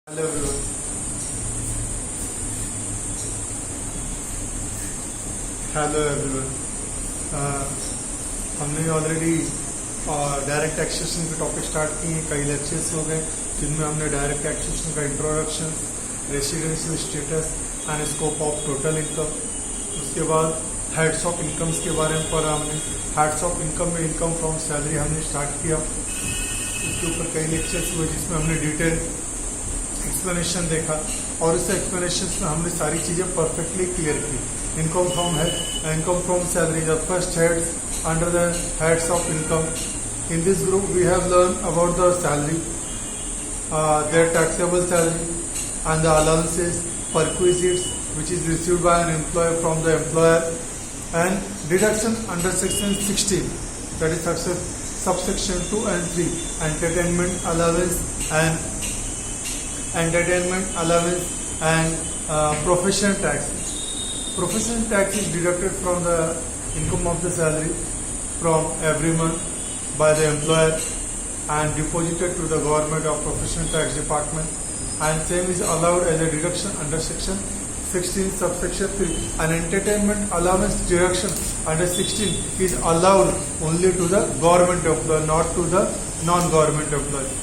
Hello everyone. Hello everyone. हमने already direct taxation के topic start किए हैं। कई लेक्चर्स हो गए जिनमें हमने डायरेक्ट टैक्सेशन का introduction, residential status and scope of total income, उसके बाद हेड्स ऑफ इनकम्स के बारे में पढ़ा हमने। हेड्स ऑफ इनकम में इनकम फ्रॉम सैलरी हमने स्टार्ट किया। उसके ऊपर कई लेक्चर्स हुए जिसमें हमने डिटेल एक्सप्लेनेशन देखा और इस एक्सप्लेनेशन में हमने सारी चीजें परफेक्टली क्लियर की। Income from salary the first heads under the heads of income. In this group we have learn about the salary, their taxable salary and the allowances, perquisites which is received by an employer from the employer, and deduction under section 16, that is subsection 2 and 3, entertainment allowance and professional tax. Professional tax is deducted from the income of the salary from every month by the employer and deposited to the government or professional tax department, and same is allowed as a deduction under section 16 subsection 3. An entertainment allowance deduction under 16 is allowed only to the government employee, not to the non-government employee.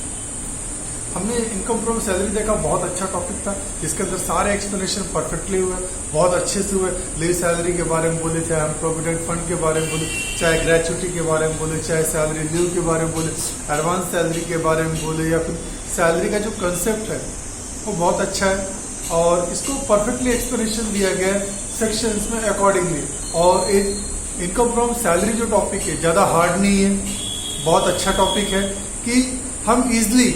हमने income from salary देखा, बहुत अच्छा topic था जिसके अंदर सारे explanation perfectly हुए, बहुत अच्छे से हुए। लीव सैलरी के बारे में बोले, चाहे हम प्रोविडेंट फंड के बारे में बोले, चाहे ग्रेचुटी के बारे में बोले, चाहे सैलरी लीव के बारे में बोले, एडवांस सैलरी के बारे में बोले, या फिर सैलरी का जो कंसेप्ट है वो बहुत अच्छा है और इसको परफेक्टली एक्सप्लेनेशन दिया गया है सेक्शंस में अकॉर्डिंगली। और एक इनकम फ्रॉम सैलरी जो टॉपिक है ज़्यादा हार्ड नहीं है, बहुत अच्छा टॉपिक है कि हम इजिली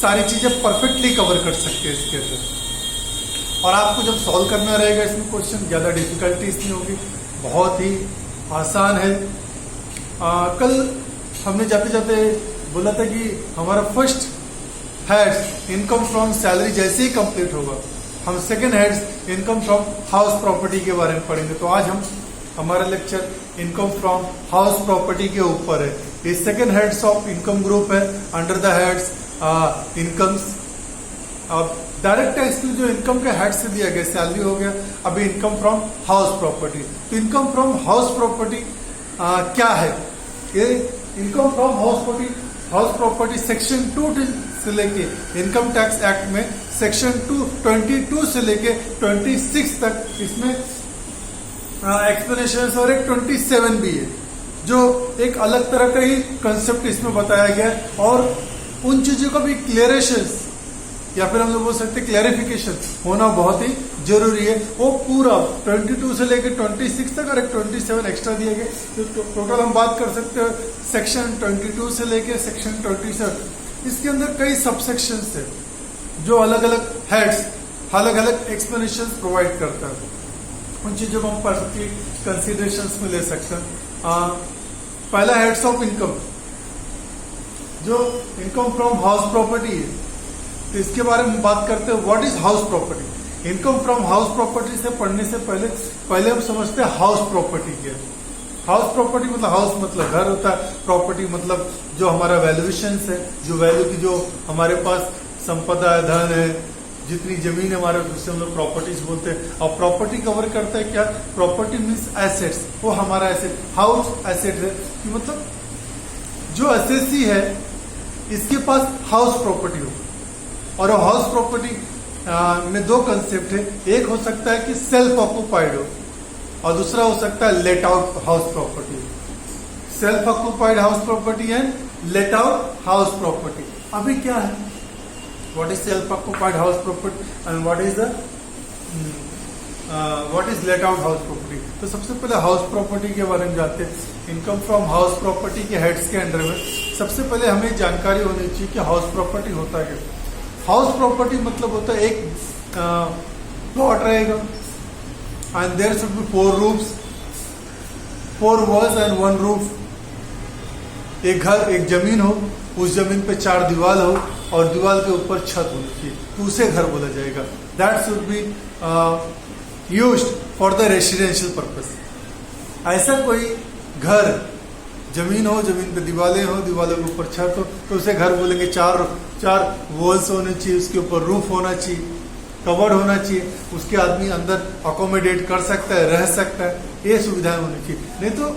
सारी चीजें परफेक्टली कवर कर सकते हैं इसके अंदर। और आपको जब सॉल्व करना रहेगा इसमें क्वेश्चन, ज्यादा डिफिकल्टीज नहीं होगी, बहुत ही आसान है। कल हमने जाते जाते बोला था कि हमारा first heads income from salary जैसे ही कंप्लीट होगा हम second heads income from house property के बारे में पढ़ेंगे। तो आज हमारा lecture income from house property के ऊपर है। ये second heads of income group है अंडर द हेड्स इनकम्स। अब डायरेक्ट टैक्स जो इनकम के हेड से दिया गया, सैलरी हो गया, अभी इनकम फ्रॉम हाउस प्रॉपर्टी। तो इनकम फ्रॉम हाउस प्रॉपर्टी क्या है? ये income from house property section 2 से लेके इनकम टैक्स एक्ट में सेक्शन 22 से लेके 26 तक इसमें एक्सप्लेनेशन और एक 27 भी है जो एक अलग तरह का ही कंसेप्ट इसमें बताया गया है। और उन चीजों का भी क्लियरेशन या फिर हम लोग बोल सकते क्लैरिफिकेशन होना बहुत ही जरूरी है। वो पूरा 22 से लेकर 26 तक और एक 27 एक्स्ट्रा दिया गया, तो टोटल हम बात कर सकते हैं सेक्शन 22 से लेकर सेक्शन 27। इसके अंदर कई सबसेक्शन है जो अलग अलग हेड्स अलग अलग एक्सप्लेनेशन प्रोवाइड करता है। उन चीजों को हम परफेक्टली कंसिडरेशन में ले सकते हैं। पहला हेड्स ऑफ इनकम जो इनकम फ्रॉम हाउस प्रॉपर्टी है, तो इसके बारे में बात करते हैं। What is house property? Income from house property से पढ़ने से पहले हम समझते हैं हाउस प्रॉपर्टी क्या है। हाउस प्रॉपर्टी मतलब हाउस मतलब घर होता है, प्रॉपर्टी मतलब जो हमारा वैल्यूएशन है, जो वैल्यू की जो हमारे पास संपदा है, धन है, जितनी जमीन है हमारे, उससे हम लोग प्रॉपर्टीज बोलते हैं। और प्रॉपर्टी कवर करता है क्या? प्रॉपर्टी मीन्स एसेट्स, वो हमारा एसेट। हाउस एसेट है कि मतलब जो एसेसी है इसके पास हाउस प्रॉपर्टी हो। और हाउस प्रॉपर्टी में दो कंसेप्ट है, एक हो सकता है कि सेल्फ ऑक्यूपाइड हो और दूसरा हो सकता है late out house property. Self occupied house property and let out house property. अभी क्या है? What is self occupied house property and what is late out house property? तो सबसे पहले हाउस प्रॉपर्टी के बारे में जानते हैं। इनकम फ्रॉम हाउस प्रॉपर्टी के हेड्स के अंडर में सबसे पहले हमें जानकारी होनी चाहिए कि हाउस प्रॉपर्टी होता है। हाउस प्रॉपर्टी मतलब होता है एक प्लॉट रहेगा and there should be 4 roofs, 4 walls and 1 roof. एक घर, एक जमीन हो, उस जमीन पे 4 दीवार हो और दीवार के ऊपर छत होनी चाहिए, तो उसे घर बोला जाएगा। That should be used for the residential purpose. ऐसा कोई घर जमीन हो, जमीन पे दीवारें हो, दीवारों के ऊपर छत हो, तो उसे घर बोलेंगे। चार वॉल्स होने चाहिए, उसके ऊपर रूफ होना चाहिए, कवर्ड होना चाहिए, उसके आदमी अंदर अकोमोडेट कर सकता है, रह सकता है, ये सुविधाएं होनी चाहिए। नहीं तो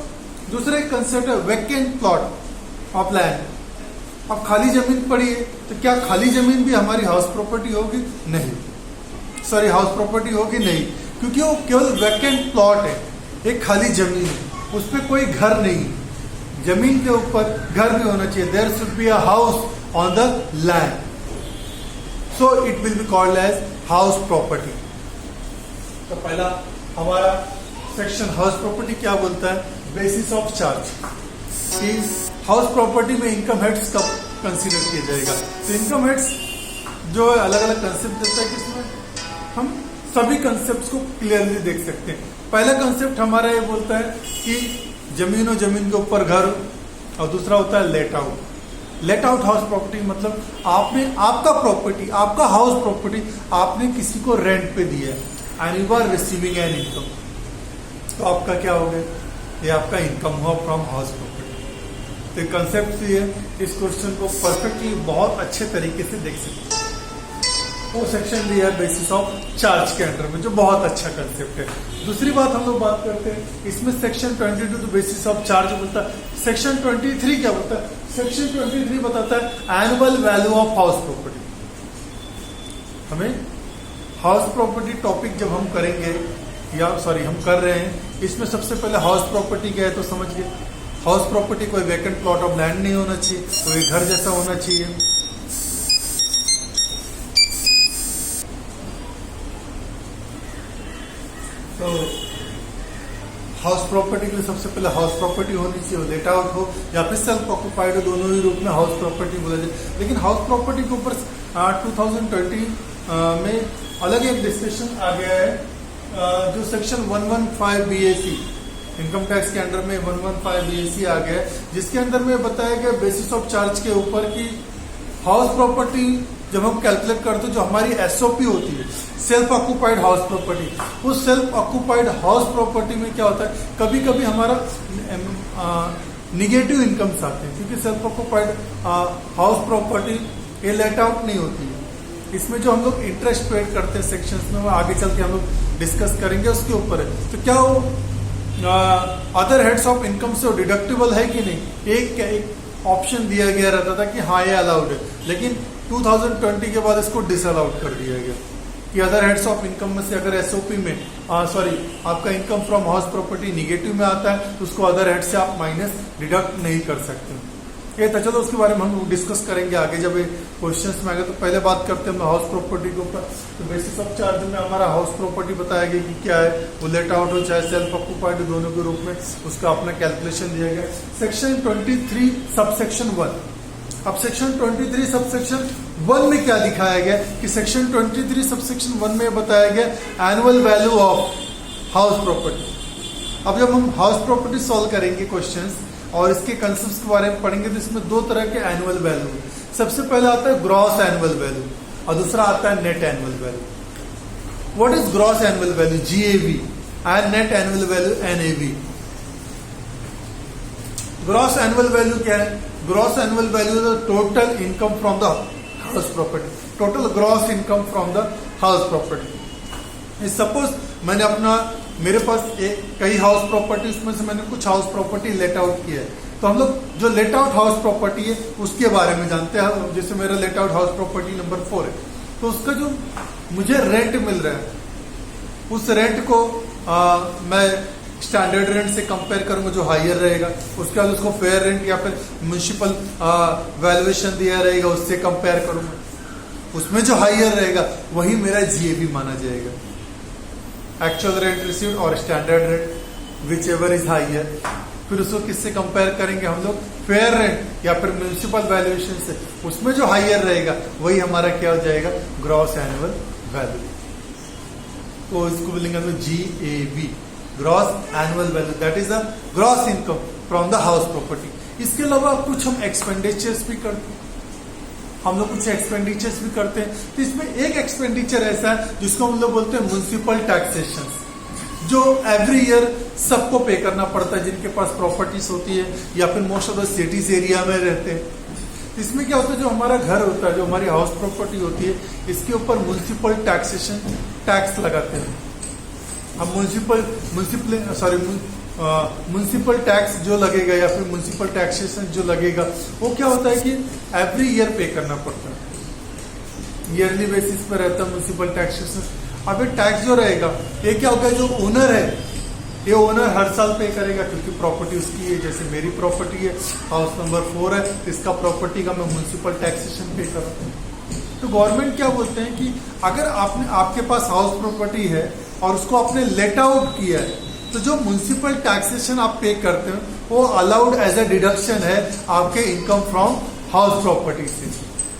दूसरा एक कंसेप्ट है वैकेंट प्लॉट ऑफ लैंड। अब खाली जमीन पड़ी है तो क्या खाली जमीन भी हमारी हाउस प्रॉपर्टी होगी? नहीं, सॉरी, हाउस प्रॉपर्टी होगी नहीं, क्योंकि वो केवल वैकेंट प्लॉट है, एक खाली जमीन है, उस पर कोई घर नहीं। जमीन के ऊपर घर भी होना चाहिए। There should be a house on the land, so it will be called as house property. तो पहला हमारा सेक्शन हाउस प्रॉपर्टी क्या बोलता है? Basis of charge. House property में इनकम हेड्स कब कंसीडर किया जाएगा? तो इनकम हेड्स जो है अलग अलग कंसेप्ट देता है, किसमें हम सभी कंसेप्ट को क्लियरली देख सकते हैं। पहला कंसेप्ट हमारा ये बोलता है कि जमीन हो, जमीन के ऊपर घर हो, और दूसरा होता है late out. Let out house property मतलब आपने आपका प्रॉपर्टी, आपका हाउस प्रॉपर्टी आपने किसी को रेंट पे दिया है and you are receiving an income, तो आपका क्या हो गया? ये आपका इनकम हुआ फ्रॉम हाउस प्रॉपर्टी। तो कंसेप्ट ये है, इस क्वेश्चन को परफेक्टली बहुत अच्छे तरीके से देख सकते हैं। वो सेक्शन दिया है बेसिस ऑफ चार्ज के अंडर में, जो बहुत अच्छा कंसेप्ट है। दूसरी बात हम लोग बात करते हैं, इसमें सेक्शन 22 तो बेसिस ऑफ चार्ज बोलता है। सेक्शन 23 क्या बोलता है? सेक्शन 23 बताता है annual value of house property. हमें हाउस प्रॉपर्टी टॉपिक जब हम करेंगे, या सॉरी हम कर रहे हैं, इसमें सबसे पहले हाउस प्रॉपर्टी क्या है तो समझ गए। हाउस प्रॉपर्टी कोई वैकेंट प्लॉट ऑफ लैंड नहीं होना चाहिए, कोई घर जैसा होना चाहिए। तो हाउस प्रॉपर्टी के लिए सबसे पहले हाउस प्रॉपर्टी होनी चाहिए, लेट आउट हो या फिर सेल्फ ऑक्यूपाइड हो, दोनों ही रूप में हाउस प्रॉपर्टी बोला जाए। लेकिन हाउस प्रॉपर्टी के ऊपर 2020 में अलग एक डिस्कशन आ गया है, जो सेक्शन 115 BAC इनकम टैक्स के अंडर में 115 BAC आ गया, जिसके अंदर में बताया गया बेसिस ऑफ चार्ज के ऊपर कि हाउस प्रॉपर्टी जब हम कैलकुलेट करते हैं, जो हमारी SOP होती है, सेल्फ ऑक्यूपाइड हाउस प्रॉपर्टी, उस सेल्फ ऑक्यूपाइड हाउस प्रॉपर्टी में क्या होता है, कभी कभी हमारा निगेटिव इनकम्स आते हैं, क्योंकि सेल्फ ऑक्यूपाइड हाउस प्रॉपर्टी ये लेट आउट नहीं होती है। इसमें जो हम लोग इंटरेस्ट पेड करते हैं सेक्शंस में, वो आगे चल के हम लोग डिस्कस करेंगे, उसके ऊपर है। तो क्या वो अदर हेड्स ऑफ इनकम से डिडक्टेबल है कि नहीं? एक ऑप्शन दिया गया रहता था कि हाँ ये अलाउड है, लेकिन 2020 के बाद इसको डिसअलाउड कर दिया गया कि अदर हेड्स ऑफ इनकम में से अगर SOP में आपका income from house property negative में आता है तो उसको अदर हेड से आप माइनस डिडक्ट नहीं कर सकते। ये तो चलो उसके बारे में हम डिस्कस करेंगे आगे जब क्वेश्चंस में आगे। तो पहले बात करते हैं हम हाउस प्रॉपर्टी के ऊपर। तो बेसिस ऑफ चार्ज में हमारा हाउस प्रॉपर्टी बताया गया कि क्या है, वो लेट आउट हो चाहे सेल्फ ऑक्यूपाइड दोनों के रूप में, उसका अपना कैलकुलेशन दिया गया। Section 23 subsection 1। अब सेक्शन 23 सबसेक्शन 1 में क्या दिखाया गया कि सेक्शन 23 सबसेक्शन 1 में बताया गया annual value of house property. अब जब हम हाउस प्रॉपर्टी सॉल्व करेंगे क्वेश्चंस और इसके कंसेप्ट्स के बारे में पढ़ेंगे तो इसमें दो तरह के एनुअल वैल्यू है। सबसे पहला आता है ग्रॉस एनुअल वैल्यू और दूसरा आता है net annual value. What is gross annual value GAV and net annual value NAV। Gross annual value क्या है? Gross annual value is the total income from the house property, total gross income from the house property. Suppose मैंने मेरे पास कई house property, उसमें से मैंने कुछ house property let out किया है, तो हम लोग जो लेट आउट हाउस प्रॉपर्टी है उसके बारे में जानते हैं। जैसे मेरा late out house property number 4 है, तो उसका जो मुझे रेंट मिल रहा है उस रेंट को मैं स्टैंडर्ड रेंट से कंपेयर करूंगा जो हायर रहेगा, उसके बाद उसको फेयर रेंट या फिर म्युनिसिपल वैल्यूएशन दिया रहेगा उससे कंपेयर करूंगा, उसमें जो हायर रहेगा वही मेरा GAV माना जाएगा। एक्चुअल रेंट रिसीव्ड और standard rent whichever is higher, फिर उसको किससे कंपेयर करेंगे हम लोग? फेयर रेंट या फिर म्युनिसिपल वैल्यूएशन से, उसमें जो हायर रहेगा वही हमारा क्या हो जाएगा? Gross annual value. तो इसको बोलेंगे हम GAV, gross annual value, that is the gross income from the house property. इसके अलावा कुछ हम एक्सपेंडिचर्स भी करते हैं, हम लोग कुछ एक्सपेंडिचर्स भी करते हैं। तो इसमें एक एक्सपेंडिचर ऐसा है जिसको हम लोग बोलते हैं म्युनिसिपल टैक्सेशन। जो एवरी ईयर सबको पे करना पड़ता है, जिनके पास प्रॉपर्टीज होती है या फिर most of the cities area में रहते हैं। इसमें क्या होता है, जो हमारा घर होता है, जो हमारी हाउस प्रॉपर्टी होती है, इसके ऊपर म्युनिसिपल टैक्सेशन टैक्स लगाते हैं हम। म्युनिसिपल टैक्स जो लगेगा या फिर म्युनिसिपल टैक्सेशन जो लगेगा, वो क्या होता है कि एवरी ईयर पे करना पड़ता है, ईयरली बेसिस पर रहता है म्युनिसिपल टैक्सेशन। अब ये टैक्स जो रहेगा, ये क्या होगा, जो ओनर है, ये ओनर हर साल पे करेगा, क्योंकि प्रॉपर्टी उसकी है। जैसे मेरी प्रॉपर्टी है, हाउस नंबर 4 है, इसका प्रॉपर्टी का मैं म्युनिसिपल टैक्सेशन पे करता हूँ। तो गवर्नमेंट क्या बोलते हैं कि अगर आपके पास हाउस प्रॉपर्टी है और उसको आपने लेट आउट किया है, तो जो म्युनिसिपल टैक्सेशन आप पे करते हो वो अलाउड एज अ डिडक्शन है आपके इनकम फ्रॉम हाउस प्रॉपर्टी से।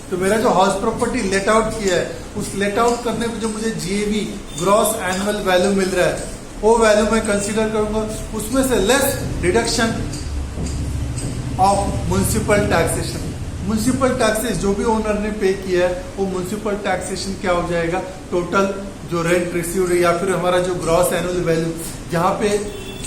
तो मेरा जो हाउस प्रॉपर्टी लेट आउट किया है, उस लेट आउट करने पे जो मुझे जीएवी ग्रॉस एनुअल वैल्यू मिल रहा है, वो वैल्यू मैं कंसीडर करूंगा, उसमें से less deduction of municipal taxation. Municipal taxes जो भी ओनर ने पे किया है, वो म्युनिसिपल टैक्सेशन क्या हो जाएगा, टोटल जो रेंट रिसीव्ड है या फिर हमारा जो ग्रॉस एनुअल वैल्यू, जहाँ पे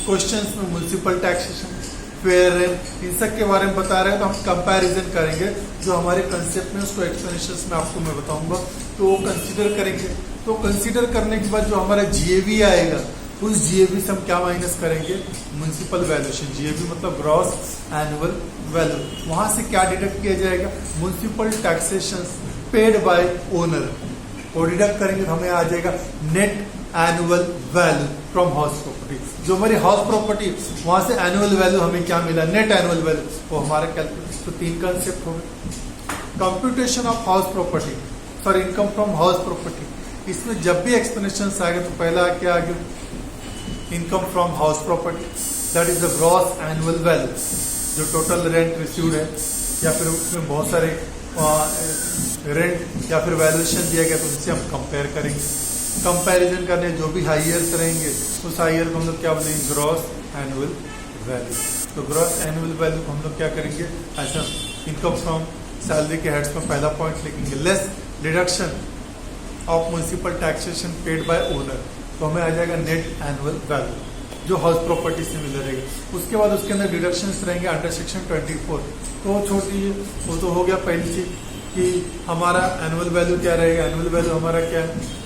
क्वेश्चंस में म्युनिसिपल टैक्सेशन, फेयर रेंट, इन सब के बारे में बता रहे हैं, तो हम कंपैरिजन करेंगे। जो हमारे कंसेप्ट में उसको एक्सप्लेनेशन में आपको मैं बताऊंगा, तो वो कंसीडर करेंगे। तो कंसीडर करने के बाद जो हमारा जीएवी आएगा, उस जीएवी से हम क्या माइनस करेंगे, म्युनिसिपल वैल्यूएशन। जीएवी मतलब ग्रॉस एनुअल वैल्यू, वहां से क्या डिडक्ट किया जाएगा, municipal taxation paid by owner, वो डिडक्ट करेंगे तो हमें आ जाएगा net annual value from house property. जो हमारी हाउस प्रॉपर्टी, वहां से एनुअल वैल्यू हमें क्या मिला, नेट एनुअल वैल्यू, वो हमारा कैलकुलेशन। तो 3 कंसेप्ट हो गए, computation of house property, sorry income from house property. इसमें जब भी एक्सप्लेनेशन आएगा तो पहला क्या आ गया, income from house property, that is the gross annual value, जो टोटल रेंट रिसीव्ड है या फिर उसमें बहुत सारे रेंट या फिर वैल्यूएशन दिया गया, तो उससे हम कंपेयर करेंगे। कंपैरिजन करने जो भी हाईयर्स रहेंगे, उस हाईयर को हम लोग क्या बोलेंगे, ग्रॉस एनुअल वैल्यू। तो ग्रॉस एनुअल वैल्यू को हम लोग क्या करेंगे, ऐसा इनकम फ्रॉम सैलरी के हेड्स में पहला पॉइंट लिखेंगे, less deduction of municipal taxation paid by owner, तो हमें आ जाएगा नेट एनुअल वैल्यू, जो हाउस प्रॉपर्टी से मिल रहेगा। उसके बाद उसके अंदर डिडक्शंस रहेंगे अंडर सेक्शन 24, तो वो छोड़ दीजिए, वो तो हो गया पहली चीज कि हमारा एनुअल वैल्यू क्या रहेगा। एनुअल वैल्यू हमारा क्या है,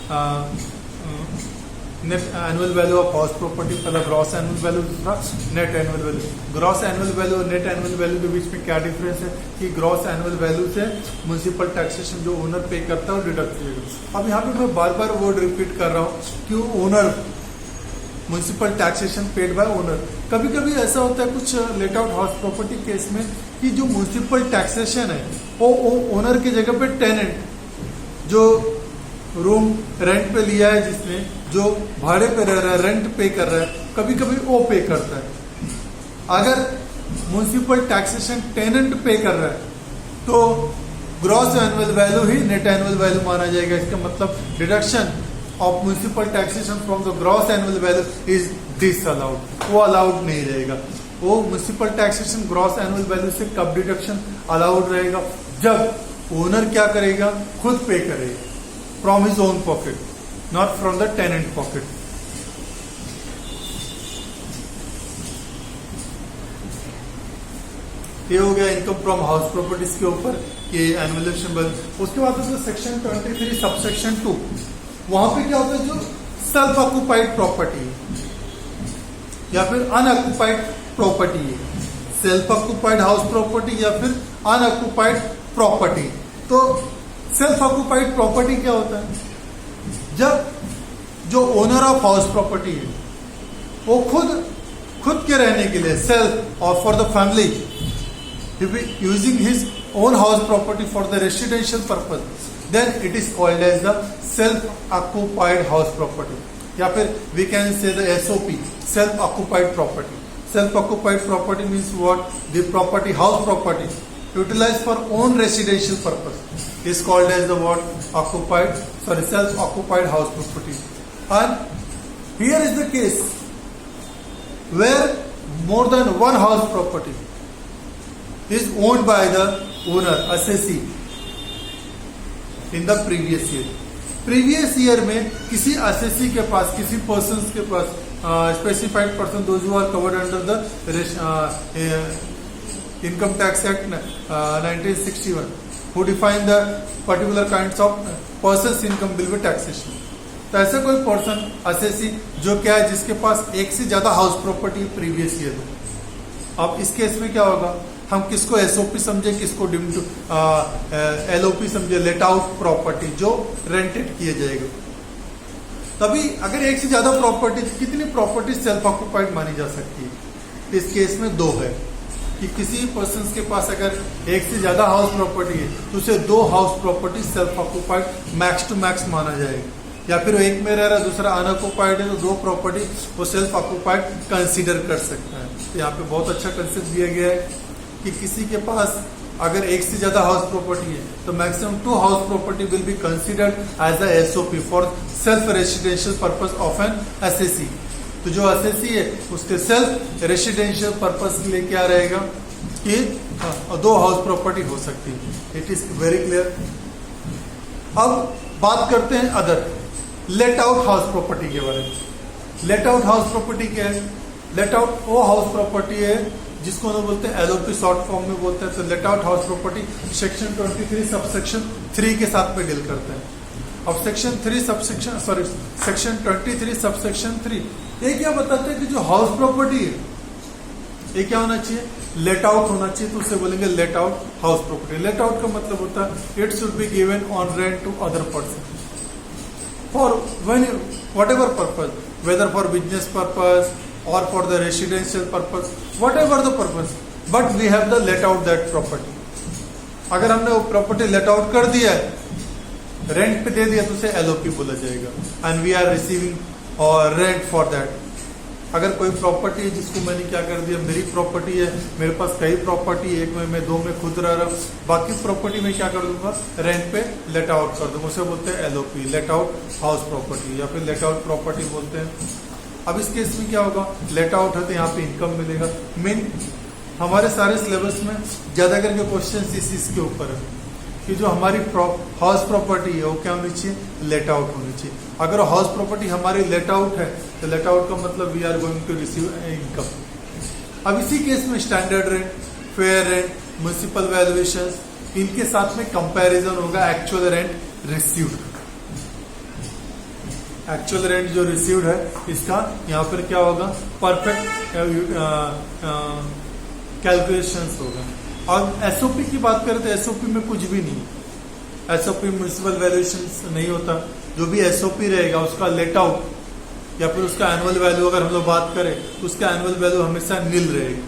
net annual value of house property, पहला ग्रॉस एनुअल वैल्यू, दूसरा net annual value. Gross annual value और नेट एनुअल वैल्यू के बीच में क्या डिफरेंस है कि ग्रॉस एनुअल वैल्यू से म्युनिसिपल टैक्सेशन जो ओनर पे करता है वो डिडक्ट किया। अब यहाँ पे मैं बार बार वर्ड रिपीट कर रहा हूँ कि owner, municipal taxation paid by owner. कभी कभी ऐसा होता है कुछ late out house property case में कि जो म्युनिसिपल टैक्सेशन है वो ओनर की जगह पे टेनेंट, जो रूम रेंट पे लिया है, जिसने जो भाड़े पे रह रहा है, रेंट पे कर रहा है, कभी कभी वो पे करता है। अगर म्युनिसिपल टैक्सेशन टेनेंट पे कर रहा है तो ग्रॉस एनुअल वैल्यू ही नेट एनुअल वैल्यू माना जाएगा। इसका मतलब deduction of municipal taxation from the gross annual value is disallowed, वो अलाउड नहीं रहेगा। वो municipal taxation gross annual value से कब डिडक्शन अलाउड रहेगा, जब ओनर क्या करेगा, खुद पे करेगा from his own pocket, not from the tenant pocket. ये हो गया इनकम फ्रॉम हाउस प्रॉपर्टीज के ऊपर ये एनुअल। उसके बाद सेक्शन 23 सबसेक्शन 2, वहां पे क्या होता है, जो सेल्फ ऑक्युपाइड प्रॉपर्टी या फिर अनऑक्युपाइड प्रॉपर्टी है, सेल्फ ऑक्युपाइड हाउस प्रॉपर्टी या फिर अनऑक्युपाइड प्रॉपर्टी। तो सेल्फ ऑक्युपाइड प्रॉपर्टी क्या होता है, जब जो ओनर ऑफ हाउस प्रॉपर्टी है वो खुद के रहने के लिए, सेल्फ और for the family, using his own house property for the residential purpose, then it is called as the self occupied house property, या फिर we can say the SOP, self occupied property. Self occupied property means what, the property, house property utilized for own residential purpose is called as the what, occupied, sorry, self-occupied house property. And here is the case where more than one house property is owned by the owner, assessee, in the previous year. Previous year में किसी assessee के पास, किसी person के पास specified person, those who are covered under the Income Tax Act 1961, who define the particular kinds of person's income will be taxation. तो ऐसा कोई person assessee जो क्या है, जिसके पास एक से ज्यादा हाउस प्रॉपर्टी प्रीवियस ईयर में. अब इस केस में क्या होगा, हम किसको एसओपी समझे, किसको एलओपी समझे, लेट आउट प्रॉपर्टी, जो रेंटेड किए जाएगा. तभी अगर एक से ज्यादा प्रॉपर्टी, कितनी प्रॉपर्टी सेल्फ ऑक्युपाइड मानी जा सकती है. इस केस में दो है कि किसी पर्सन के पास अगर एक से ज्यादा हाउस प्रॉपर्टी है तो उसे दो house property self occupied max to max माना जाएगा. या फिर एक में रह रहा दूसरा अनऑक्युपाइड है तो दो प्रॉपर्टी वो सेल्फ ऑक्युपाइड कंसीडर कर सकता है. तो यहाँ पे बहुत अच्छा कंसेप्ट दिया गया है कि किसी के पास अगर एक से ज्यादा हाउस प्रॉपर्टी है तो maximum 2 house property will be considered as a SOP for self residential purpose of an SSC. तो जो एसएससी है उसके सेल्फ रेसिडेंशियल पर्पस के लिए क्या रहेगा कि 2 हाउस प्रॉपर्टी हो सकती है. It is very clear. अब बात करते हैं other late out house property के बारे में. लेट आउट हाउस प्रॉपर्टी क्या है? लेट आउट वो हाउस प्रॉपर्टी है जिसको हम बोलते हैं एलओपी, शॉर्ट फॉर्म में बोलते हैं. तो let out house property section 23 subsection 3 के साथ में डील करते हैं. अब सेक्शन 23 सबसेक्शन 3 ये क्या बताते हैं कि जो हाउस प्रॉपर्टी है ये क्या होना चाहिए, लेट आउट होना चाहिए. तो उसे बोलेंगे let out house property. Let out का मतलब होता है it should be given on rent to other person for whatever purpose, whether for business purpose or for the residential purpose, whatever the purpose, but we have the let out that property. अगर हमने वो property let out कर दिया है, rent पे दे दिया तो उसे एलओपी बोला जाएगा. एंड वी आर रिसीविंग और रेंट फॉर दैट. अगर कोई प्रॉपर्टी है जिसको मैंने क्या कर दिया, मेरी प्रॉपर्टी है, मेरे पास कई प्रॉपर्टी, एक में मैं 2 में खुद रह रहा हूँ, बाकी प्रॉपर्टी में क्या कर दूंगा, रेंट पे लेट आउट कर दूंगा. उसे बोलते हैं LOP, late out house property, या फिर लेट आउट प्रॉपर्टी बोलते हैं. अब इस केस में क्या होगा, लेट आउट है तो यहाँ पे इनकम मिलेगा. मेन हमारे सारे सिलेबस में ज्यादा करके क्वेश्चन इस चीज के ऊपर है कि जो हमारी हाउस प्रॉपर्टी है वो क्या होनी चाहिए, लेट आउट होनी चाहिए. अगर हाउस प्रॉपर्टी हमारी लेट आउट है तो लेट आउट का मतलब we are going to receive income. अब इसी केस में standard rent, fair rent, municipal valuation, इनके साथ में कंपैरिजन होगा actual rent received. Actual rent जो रिसीव्ड है इसका यहाँ पर क्या होगा, परफेक्ट कैलकुलेशंस होगा. और एसओपी की बात करें तो एसओपी में कुछ भी नहीं. एसओपी म्युनिसिपल वैल्यूएशन नहीं होता. जो भी एसओपी रहेगा उसका लेट आउट या फिर उसका एनुअल वैल्यू अगर हम लोग बात करें तो उसका एनुअल वैल्यू हमेशा नील रहेगा,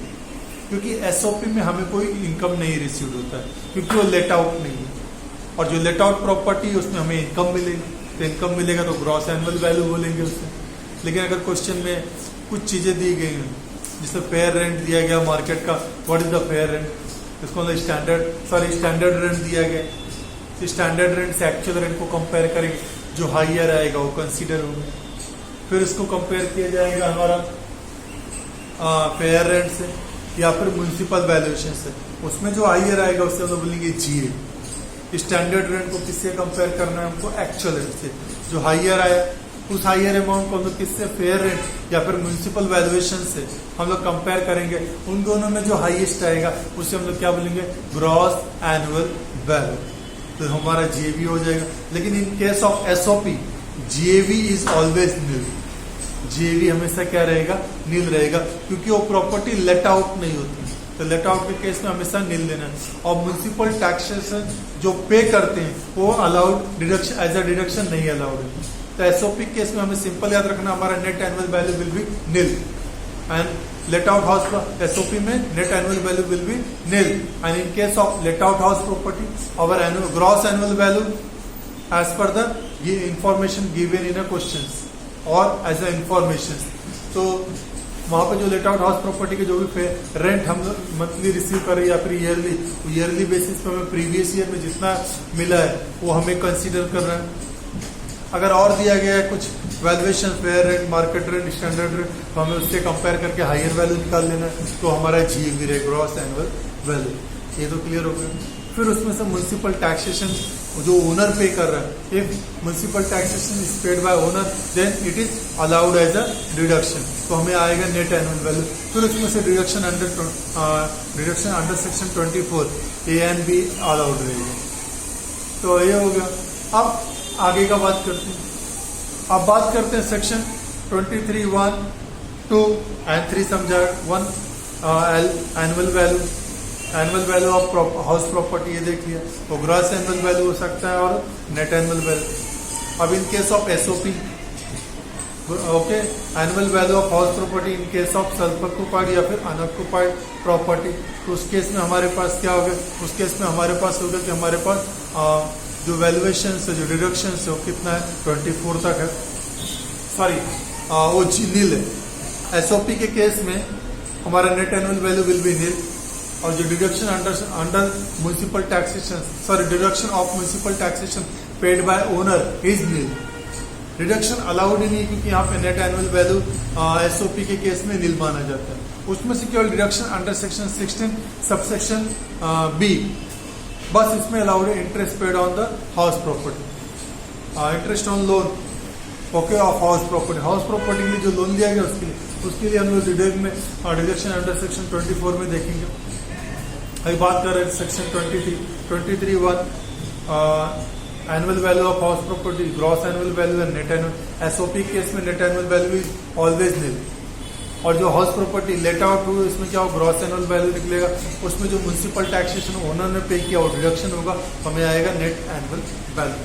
क्योंकि एसओपी में हमें कोई इनकम नहीं रिसीव होता है क्योंकि वो लेट आउट नहीं है. और जो लेट आउट प्रॉपर्टी है उसमें हमें इनकम मिलेगी. तो इनकम मिलेगा तो ग्रॉस एनुअल वैल्यू बोलेंगे उससे. लेकिन अगर क्वेश्चन में कुछ चीजें दी गई हैं जिसमें फेयर रेंट दिया गया मार्केट का, what is the fair rent, इसको स्टैंडर्ड रेंट दिया गया. स्टैंडर्ड रेंट से एक्चुअल रेंट को कंपेयर करेंगे, जो हाइयर आएगा वो कंसीडर होगा. फिर इसको कंपेयर किया जाएगा हमारा फेयर रेंट से या फिर म्युनिसिपल वैल्यूएशन से. उसमें जो हाइयर आएगा उससे हम लोग बोलेंगे जीए. स्टैंडर्ड रेंट को किससे कंपेयर करना है हमको, एक्चुअल रेंट से. जो हाइयर आया उस हाइयर अमाउंट को हम लोग किससे, फेयर रेंट या फिर म्युनिसिपल वैल्यूएशन से हम लोग कंपेयर करेंगे. उन दोनों में जो हाईएस्ट आएगा उसे हम लोग क्या बोलेंगे, ग्रॉस एनुअल वैल्यू. तो हमारा जीएवी हो जाएगा. लेकिन in case of SOP GAV is always nil. GAV हमेशा क्या रहेगा, नील रहेगा, क्योंकि वो प्रॉपर्टी लेट आउट नहीं होती. तो लेट आउट के केस में हमेशा नील देना है. और म्युनिसिपल टैक्सेशन जो पे करते हैं वो allowed deduction as a deduction नहीं अलाउड है. तो एसओपी केस में हमें सिंपल याद रखना, हमारा net annual value will be nil. And let out house SOP में net annual value will be nil. And in case of let out house property our gross annual value as per the information given in a questions or as a information. तो वहां पे जो late out house property के जो भी rent हम monthly receive कर रहे हैं या फिर ईयरली बेसिस पे हमें प्रीवियस ईयर में जितना मिला है वो हमें कंसीडर कर रहे हैं. अगर और दिया गया है कुछ valuation, fair rent, market rent, standard rent, तो हमें उससे कंपेयर करके हायर वैल्यू निकाल लेना है. तो हमारा जीएवी रहे, ग्रॉस एनुअल वैल्यू. ये तो क्लियर हो गया. फिर उसमें से म्युनिसिपल टैक्सेशन जो ओनर पे कर रहा है, if municipal taxation is paid by owner then it is allowed as a deduction. तो हमें आएगा नेट एनुअल वैल्यू। फिर उसमें से deduction under section 24 A and B allowed रहेगा। तो ये हो गया। अब आगे का बात करते हैं। अब बात करते हैं सेक्शन 23 1 2 एंड 3 समझा। 1 annual value, annual value of house property ये देख लिया। तो ग्रॉस एनुअल वैल्यू हो सकता है और नेट एनुअल वैल्यू। अब in case of SOP, okay, annual value of house property in case of self occupied या फिर अनऑक्युपाइड प्रॉपर्टी। तो उस केस में हमारे पास क्या होगा? उस केस में हमारे पास होगा कि हमारे पास जो वैल्यूएशन है, जो डिडक्शन है वो कितना है? 24 तक है। सॉरी, वो नील है। एसओपी के केस में हमारा net annual value will be nil. और जो deduction under municipal taxation, sorry, deduction of municipal taxation paid by owner is nil. Deduction allowed ही नहीं, क्योंकि यहाँ पे नेट एनुअल वैल्यू एसओपी के केस में नील माना जाता है। उसमें से केवल deduction under section 16 subsection B, बस इसमें अलाउड है interest paid on the house property, interest on loan, okay, of house property. House property के लिए जो लोन दिया गया उसके लिए हम लोग डिटेल में डिडक्शन अंडर सेक्शन 24 में देखेंगे। अभी बात कर रहे हैं section 23 1 annual value of house property, gross annual value and net annual. SOP case में net annual value is always nil. और जो हाउस प्रॉपर्टी लेट आउट हुई इसमें क्या हो? ग्रॉस एनुअल वैल्यू निकलेगा। उसमें जो म्युनिसिपल टैक्सेशन ओनर ने पे किया वो डिडक्शन होगा, हमें आएगा नेट एनुअल वैल्यू।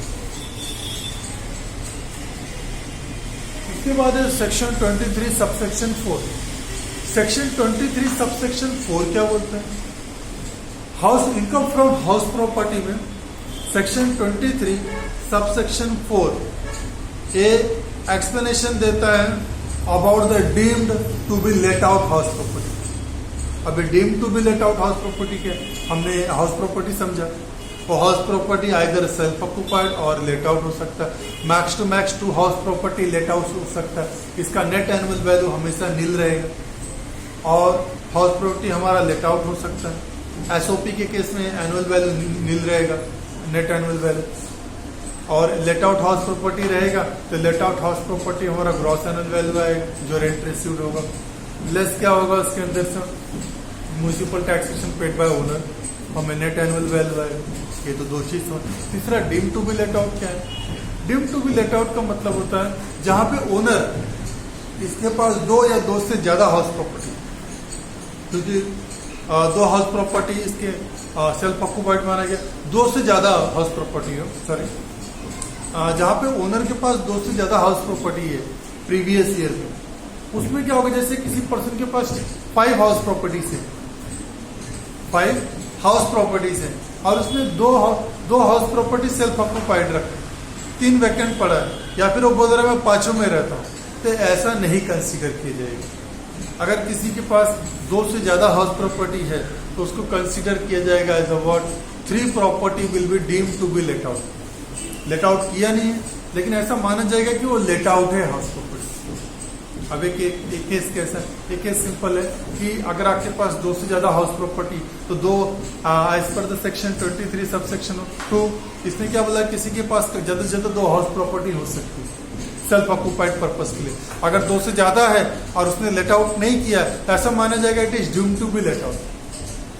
इसके बाद है सेक्शन 23 सबसेक्शन 4। सेक्शन 23 सबसेक्शन 4 क्या बोलते हैं? House income from house property में सेक्शन 23 सबसेक्शन 4 ए एक्सप्लेनेशन देता है about the deemed to be let out house property. अभी deemed to be let out house property क्या? हमने हाउस प्रॉपर्टी समझा, और house property either self occupied और let out हो सकता है। Max to max 2 house property let out हो सकता है। इसका नेट एनुअल वैल्यू हमेशा नील रहेगा, और हाउस प्रॉपर्टी हमारा लेट आउट हो सकता है। एसओपी के केस में एनुअल वैल्यू नील रहेगा, नेट एनुअल वैल्यू। और लेट आउट हाउस प्रॉपर्टी रहेगा तो लेट आउट हाउस प्रॉपर्टी हमारा ग्रॉस एनुअल वैल्यू आएगा, जो रेंट रिसीव्ड होगा। लेस क्या होगा उसके अंदर से? Municipal taxation paid by owner, हमें नेट एनुअल वैल्यू आएगा। ये तो 2 चीज हो। तीसरा, deem to be let out क्या है? Deem to be let out का मतलब होता है जहां पे ओनर इसके पास 2 या 2 से ज्यादा हाउस प्रॉपर्टी, क्योंकि 2 हाउस प्रॉपर्टी इसके सेल्फ ऑक्युपाइड माना गया, 2 से ज्यादा हाउस प्रॉपर्टी हो, सॉरी, जहां पे ओनर के पास 2 से ज्यादा हाउस प्रॉपर्टी है प्रीवियस ईयर में, उसमें क्या होगा? जैसे किसी पर्सन के पास 5 हाउस प्रॉपर्टीज है, 5 हाउस प्रॉपर्टीज है, और उसमें 2 हाउस प्रॉपर्टी सेल्फ ऑक्युपाइड रखे, 3 वैकेंट पड़ा है, या फिर वो बोल रहा है मैं 5 में रहता हूँ, तो ऐसा नहीं कंसीडर किया जाएगा। अगर किसी के पास 2 से ज्यादा हाउस प्रॉपर्टी है तो उसको कंसीडर किया जाएगा as a what? 3 property will be deemed to be let out. Let out किया नहीं है, लेकिन ऐसा माना जाएगा कि वो लेट आउट है हाउस प्रॉपर्टी। अब एक केस कैसा? एक केस सिंपल है कि अगर आपके पास 2 से ज्यादा हाउस प्रॉपर्टी, तो 2 as per the section 23 subsection 2, इसने क्या बोला? किसी के पास ज्यादा से ज्यादा 2 हाउस प्रॉपर्टी हो सकती है सेल्फ ऑक्युपाइड पर्पस के लिए। अगर 2 से ज्यादा है और उसने लेट आउट नहीं किया तो ऐसा माना जाएगा it is deemed to be let out.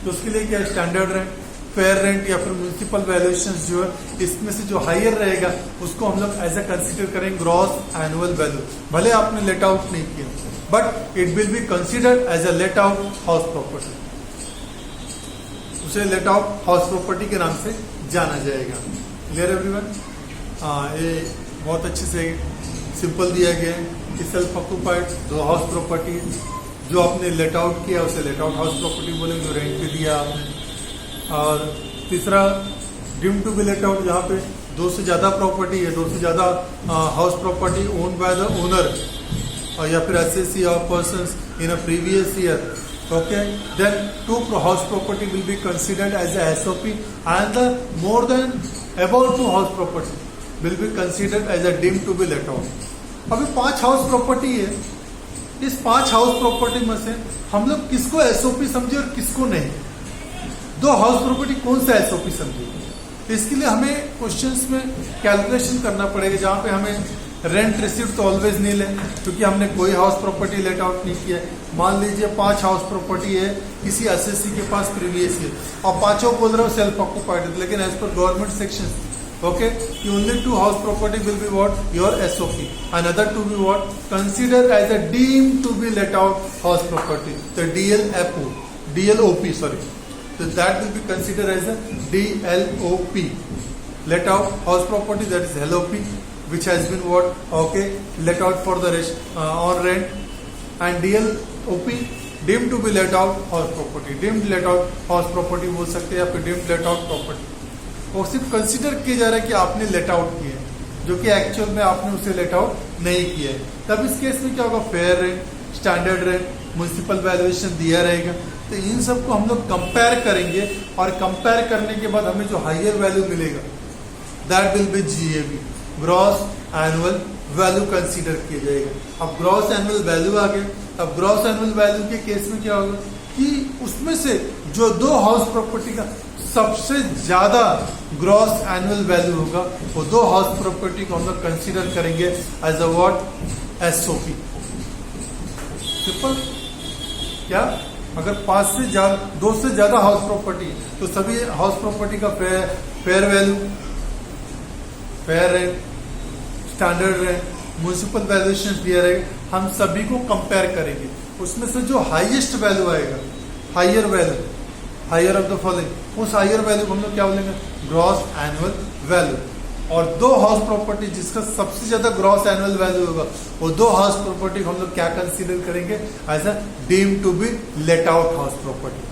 तो उसके लिए क्या? स्टैंडर्ड रेंट, फेयर रेंट या फिर म्युनिसिपल वैल्यूएशन जो है, इसमें से जो हायर रहेगा उसको हम लोग एज ए कंसिडर करेंगे ग्रॉस एनुअल वैल्यू। भले आपने लेट आउट नहीं किया, but it will be considered as a let out house property. उसे लेट आउट हाउस प्रॉपर्टी के नाम से जाना जाएगा। Clear everyone? ये बहुत अच्छे से सिंपल दिया गया है कि सेल्फ ऑक्युपाइड 2 हाउस प्रॉपर्टी, जो आपने लेट आउट किया उसे लेट आउट हाउस प्रॉपर्टी बोलेंगे, जो रेंट पे दिया आपने। और तीसरा, deemed to be let out, जहाँ पे 2 से ज्यादा प्रॉपर्टी है, 2 से ज्यादा house property owned by the owner या फिर एसएससी और persons in a previous year, okay, then 2 house property will be considered as a SOP, and the more than about 2 house property will be considered as a deemed to be let out. अभी 5 house property है, इस 5 house property में से हम लोग किसको SOP समझे और किसको नहीं? 2 हाउस प्रॉपर्टी कौन सा एसओपी समझे? तो इसके लिए हमें क्वेश्चंस में कैलकुलेशन करना पड़ेगा, जहाँ पे हमें रेंट रिसिप्ट तो ऑलवेज नहीं लें, क्योंकि हमने कोई हाउस प्रॉपर्टी लेट आउट नहीं किया है। मान लीजिए 5 हाउस प्रॉपर्टी है किसी एसएससी के पास प्रीवियस ईयर, और पांचों बोल रहे हो सेल्फ ऑक्युपाइड, लेकिन as per government section okay only 2 house property will be what your SOP, another to be what considered as a deemed to be let out house property, the DLOP sorry, so that will be considered as a DLOP, let out house property, that is LOP, which has been what okay let out for the rest on rent, and DLOP deemed to be let out house property, deemed let out house property बोल सकते हैं या फिर deemed let out property, और सिर्फ consider किया जा रहा है कि आपने लेट आउट किया है, जो कि एक्चुअल में आपने उसे लेट आउट नहीं किया है। तब इस केस में क्या होगा, fair rent, standard rent, municipal valuation दिया रहेगा। तो इन सबको हम लोग कंपेयर करेंगे, और कंपेयर करने के बाद हमें जो हायर वैल्यू मिलेगा that will B GAV, gross annual value consider किया जाएगा। अब ग्रॉस एनुअल वैल्यू आ गए, अब ग्रॉस एनुअल वैल्यू के केस में क्या होगा कि उसमें से जो 2 हाउस प्रॉपर्टी का सबसे ज्यादा ग्रॉस एनुअल वैल्यू होगा, वो 2 हाउस प्रॉपर्टी को हम लोग कंसीडर करेंगे as a what SOP। Simple. क्या अगर 5 से ज्यादा 2 से ज्यादा हाउस प्रॉपर्टी, तो सभी हाउस प्रॉपर्टी का fair value, fair rent, standard rent, municipal valuation दिया रहेगा, हम सभी को कंपेयर करेंगे। उसमें से जो हाईएस्ट वैल्यू आएगा, higher value, higher of the following, उस हायर वैल्यू को हम लोग क्या बोलेंगे, ग्रॉस एनुअल वैल्यू। और 2 हाउस प्रॉपर्टी जिसका सबसे ज्यादा ग्रॉस एनुअल वैल्यू होगा, वो 2 हाउस प्रॉपर्टी को हम लोग क्या कंसीडर करेंगे as a deemed to be let out house property.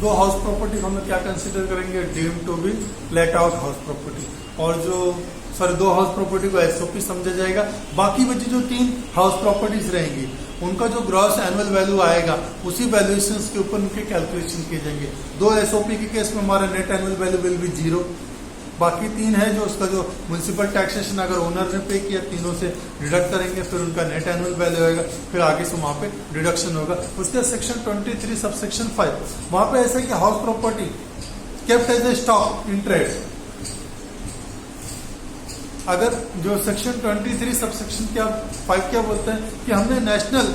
दो हाउस प्रॉपर्टी हम लोग क्या कंसीडर करेंगे, deemed to be let out house property, और जो 2 हाउस प्रॉपर्टी को SOP समझा जाएगा। बाकी बची जो 3 हाउस प्रॉपर्टीज रहेंगी, उनका जो ग्रॉस एनुअल वैल्यू आएगा, उसी वैल्यूएशन के ऊपर उनके कैलकुलेशन किए जाएंगे। 2 SOP के केस में हमारा net annual value will B 0। बाकी 3 है जो उसका जो म्युनिसिपल टैक्सेशन अगर ओनर ने पे किया, तीनों से डिडक्ट करेंगे, फिर उनका नेट एनुअल वैल्यू आएगा, फिर आगे से वहां पे डिडक्शन होगा। उसके सेक्शन 23 सबसेक्शन 5 वहां पे ऐसा है कि house property kept as a stock in trade. अगर जो सेक्शन 23 सबसेक्शन 5 क्या बोलता है कि हमने national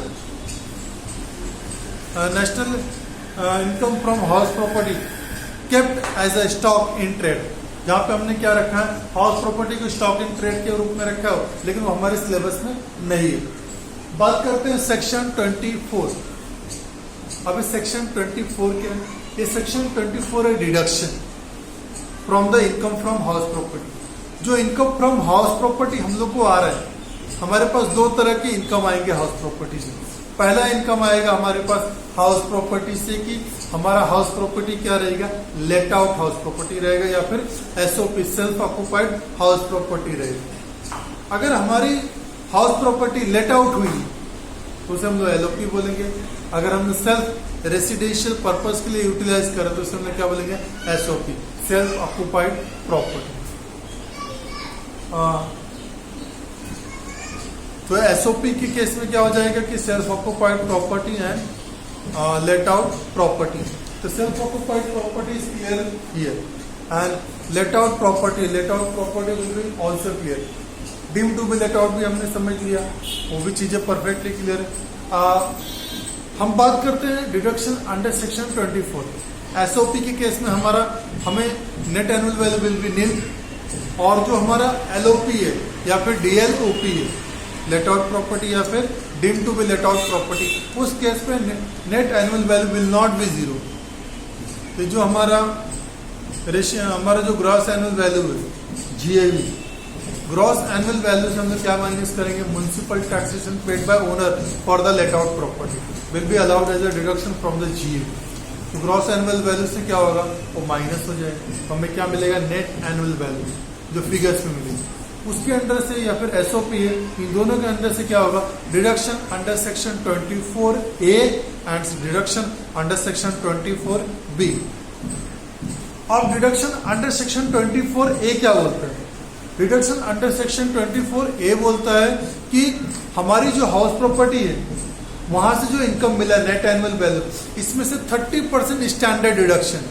income from house property kept as a stock in trade, जहां पे हमने क्या रखा है, हाउस प्रॉपर्टी को स्टॉक इन ट्रेड के रूप में रखा हो, लेकिन वो हमारे सिलेबस में नहीं है। बात करते हैं सेक्शन 24। अब इस सेक्शन 24 के ये सेक्शन 24 है deduction from the income from house property. जो इनकम फ्रॉम हाउस प्रॉपर्टी हम लोग को आ रहा है, हमारे पास 2 तरह के इनकम आएंगे हाउस प्रॉपर्टी से। पहला इनकम आएगा हमारे पास हाउस प्रॉपर्टी से कि हमारा हाउस प्रॉपर्टी क्या रहेगा, लेट आउट हाउस प्रॉपर्टी रहेगा, या फिर SOP self occupied house property रहेगी। अगर हमारी हाउस प्रॉपर्टी लेट आउट हुई तो उसे हम लोग LOP बोलेंगे। अगर हम सेल्फ रेसिडेंशियल पर्पज के लिए यूटिलाइज करें तो उसे हम क्या बोलेंगे, SOP सेल्फ ऑक्युपाइड प्रॉपर्टी। तो SOP के केस में क्या हो जाएगा कि self occupied property and let out property. तो self occupied property is clear here, and let out property will be also clear. Deemed to be let out भी हमने समझ लिया, वो भी चीजें परफेक्टली क्लियर है। हम बात करते हैं डिडक्शन अंडर सेक्शन 24। SOP के केस में हमें net annual value will be nil, और जो हमारा LOP है या फिर DLOP है, लेट आउट प्रॉपर्टी या फिर deemed to be let out property, उस केस में net annual value will not be 0। तो जो हमारा जो ग्रॉस एनुअल वैल्यू है GAV, ग्रॉस एनुअल वैल्यू से हम लोग क्या माइनस करेंगे, municipal taxation paid by owner for the let out property will be allowed as a deduction from the GAV। तो ग्रॉस एनुअल वैल्यू से क्या होगा, वो माइनस हो जाएगा, तो हमें क्या मिलेगा, नेट एनुअल वैल्यू जो फिगर्स में मिलेगी। उसके अंडर से या फिर एसओपी है, इन दोनों के अंदर से क्या होगा, deduction under section 24A and deduction under section 24B। अब डिडक्शन अंडर सेक्शन 24A क्या बोलता है? डिडक्शन अंडर सेक्शन 24A बोलता है कि हमारी जो हाउस प्रॉपर्टी है वहां से जो इनकम मिला नेट एनुअल वैल्यू, इसमें से 30% स्टैंडर्ड डिडक्शन,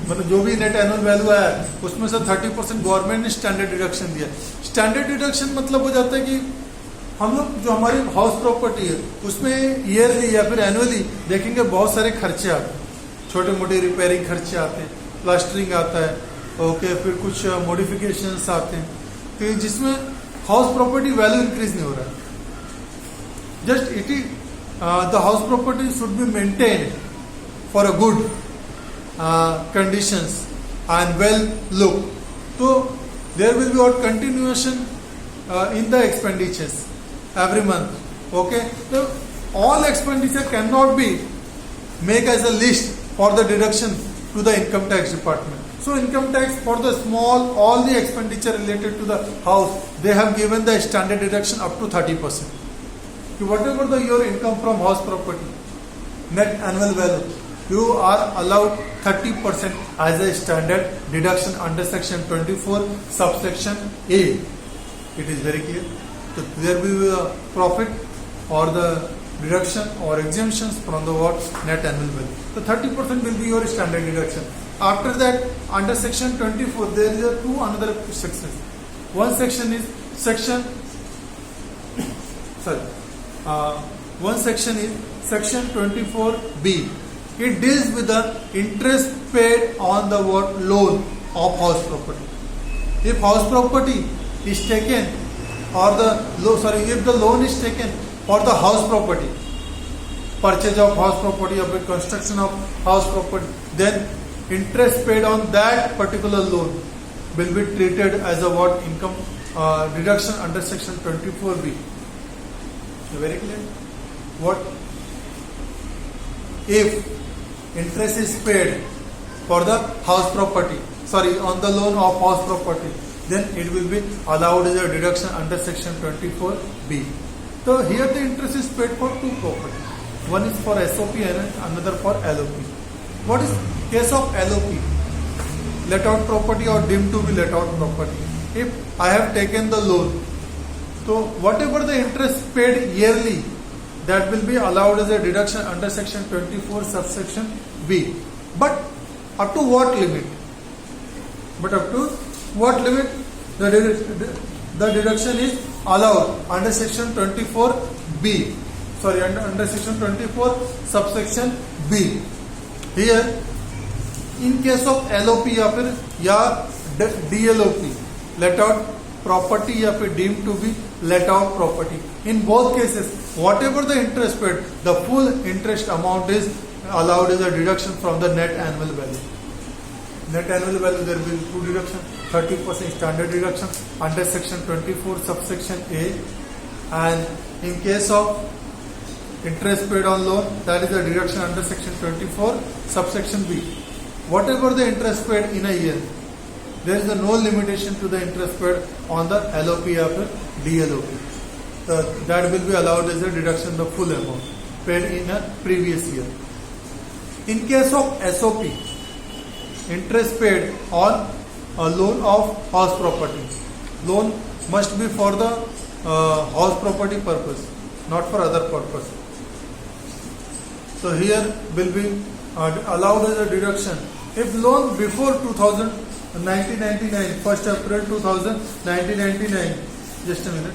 मतलब जो भी नेट एनुअल वैल्यू आया उसमें से 30% गवर्नमेंट ने स्टैंडर्ड डिडक्शन दिया। स्टैंडर्ड डिडक्शन मतलब हो जाता है कि हम लोग जो हमारी हाउस प्रॉपर्टी है उसमें ईयरली या फिर एनुअली देखेंगे बहुत सारे खर्चे आते हैं, छोटे मोटे रिपेयरिंग खर्चे आते हैं, प्लास्टरिंग आता है, ओके, फिर कुछ मॉडिफिकेशंस आते हैं, तो जिसमें हाउस प्रॉपर्टी वैल्यू इंक्रीज नहीं हो रहा है। Just it is the house property should be maintain for a good conditions and well look, so there will be what continuation in the expenditures every month, okay. So all expenditure cannot be make as a list for the deduction to the income tax department. So income tax for the small, all the expenditure related to the house, they have given the standard deduction up to 30%. So whatever the your income from house property, net annual value, you are allowed 30% as a standard deduction under section 24 subsection A. It is very clear. So there will be a profit or the deduction or exemptions from the what net annual value. So 30% will be your standard deduction. After that, under section 24, there is a two another sections. One section is section one section is section 24B. It deals with the interest paid on the what loan of house property. If house property is taken or if the loan is taken for the house property, purchase of house property or construction of house property, then interest paid on that particular loan will be treated as a what income deduction under section 24B. Very clear? What if interest is paid for the house property, on the loan of house property, then it will be allowed as a deduction under section 24B. So here the interest is paid for two property. One is for SOP and another for LOP. What is case of LOP? Let out property or deemed to be let out property. If I have taken the loan, so whatever the interest paid yearly, that will be allowed as a deduction under section 24 subsection B. But up to what limit? The deduction is allowed under section 24B. Under section 24 subsection B. Here, in case of LOP या DLOP, let out property या फिर deemed to be let out property. In both cases, whatever the interest paid, the full interest amount is allowed as a deduction from the net annual value. Net annual value, there will be two deductions, 30% standard deduction under section 24 subsection A, and in case of interest paid on loan, that is a deduction under section 24 subsection B. Whatever the interest paid in a year, there is no limitation to the interest paid on the LOP or DLOP. That will be allowed as a deduction, the full amount paid in a previous year. In case of SOP, interest paid on a loan of house property. Loan must be for the house property purpose, not for other purpose. So here will be allowed as a deduction. If loan before 1999, 1st April 1999, just a minute.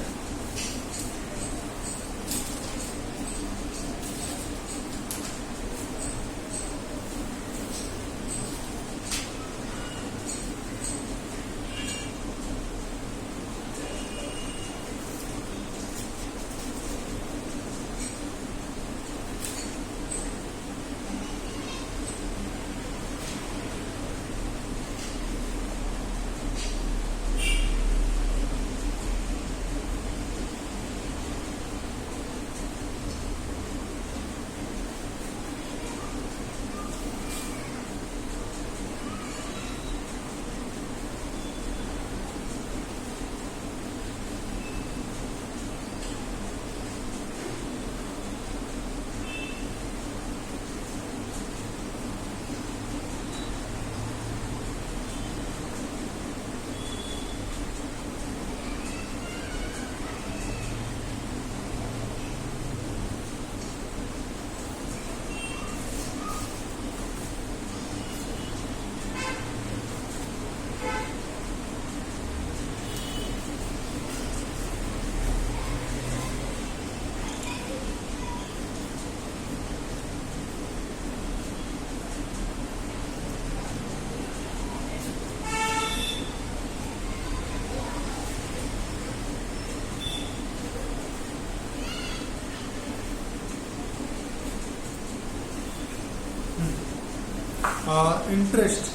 interest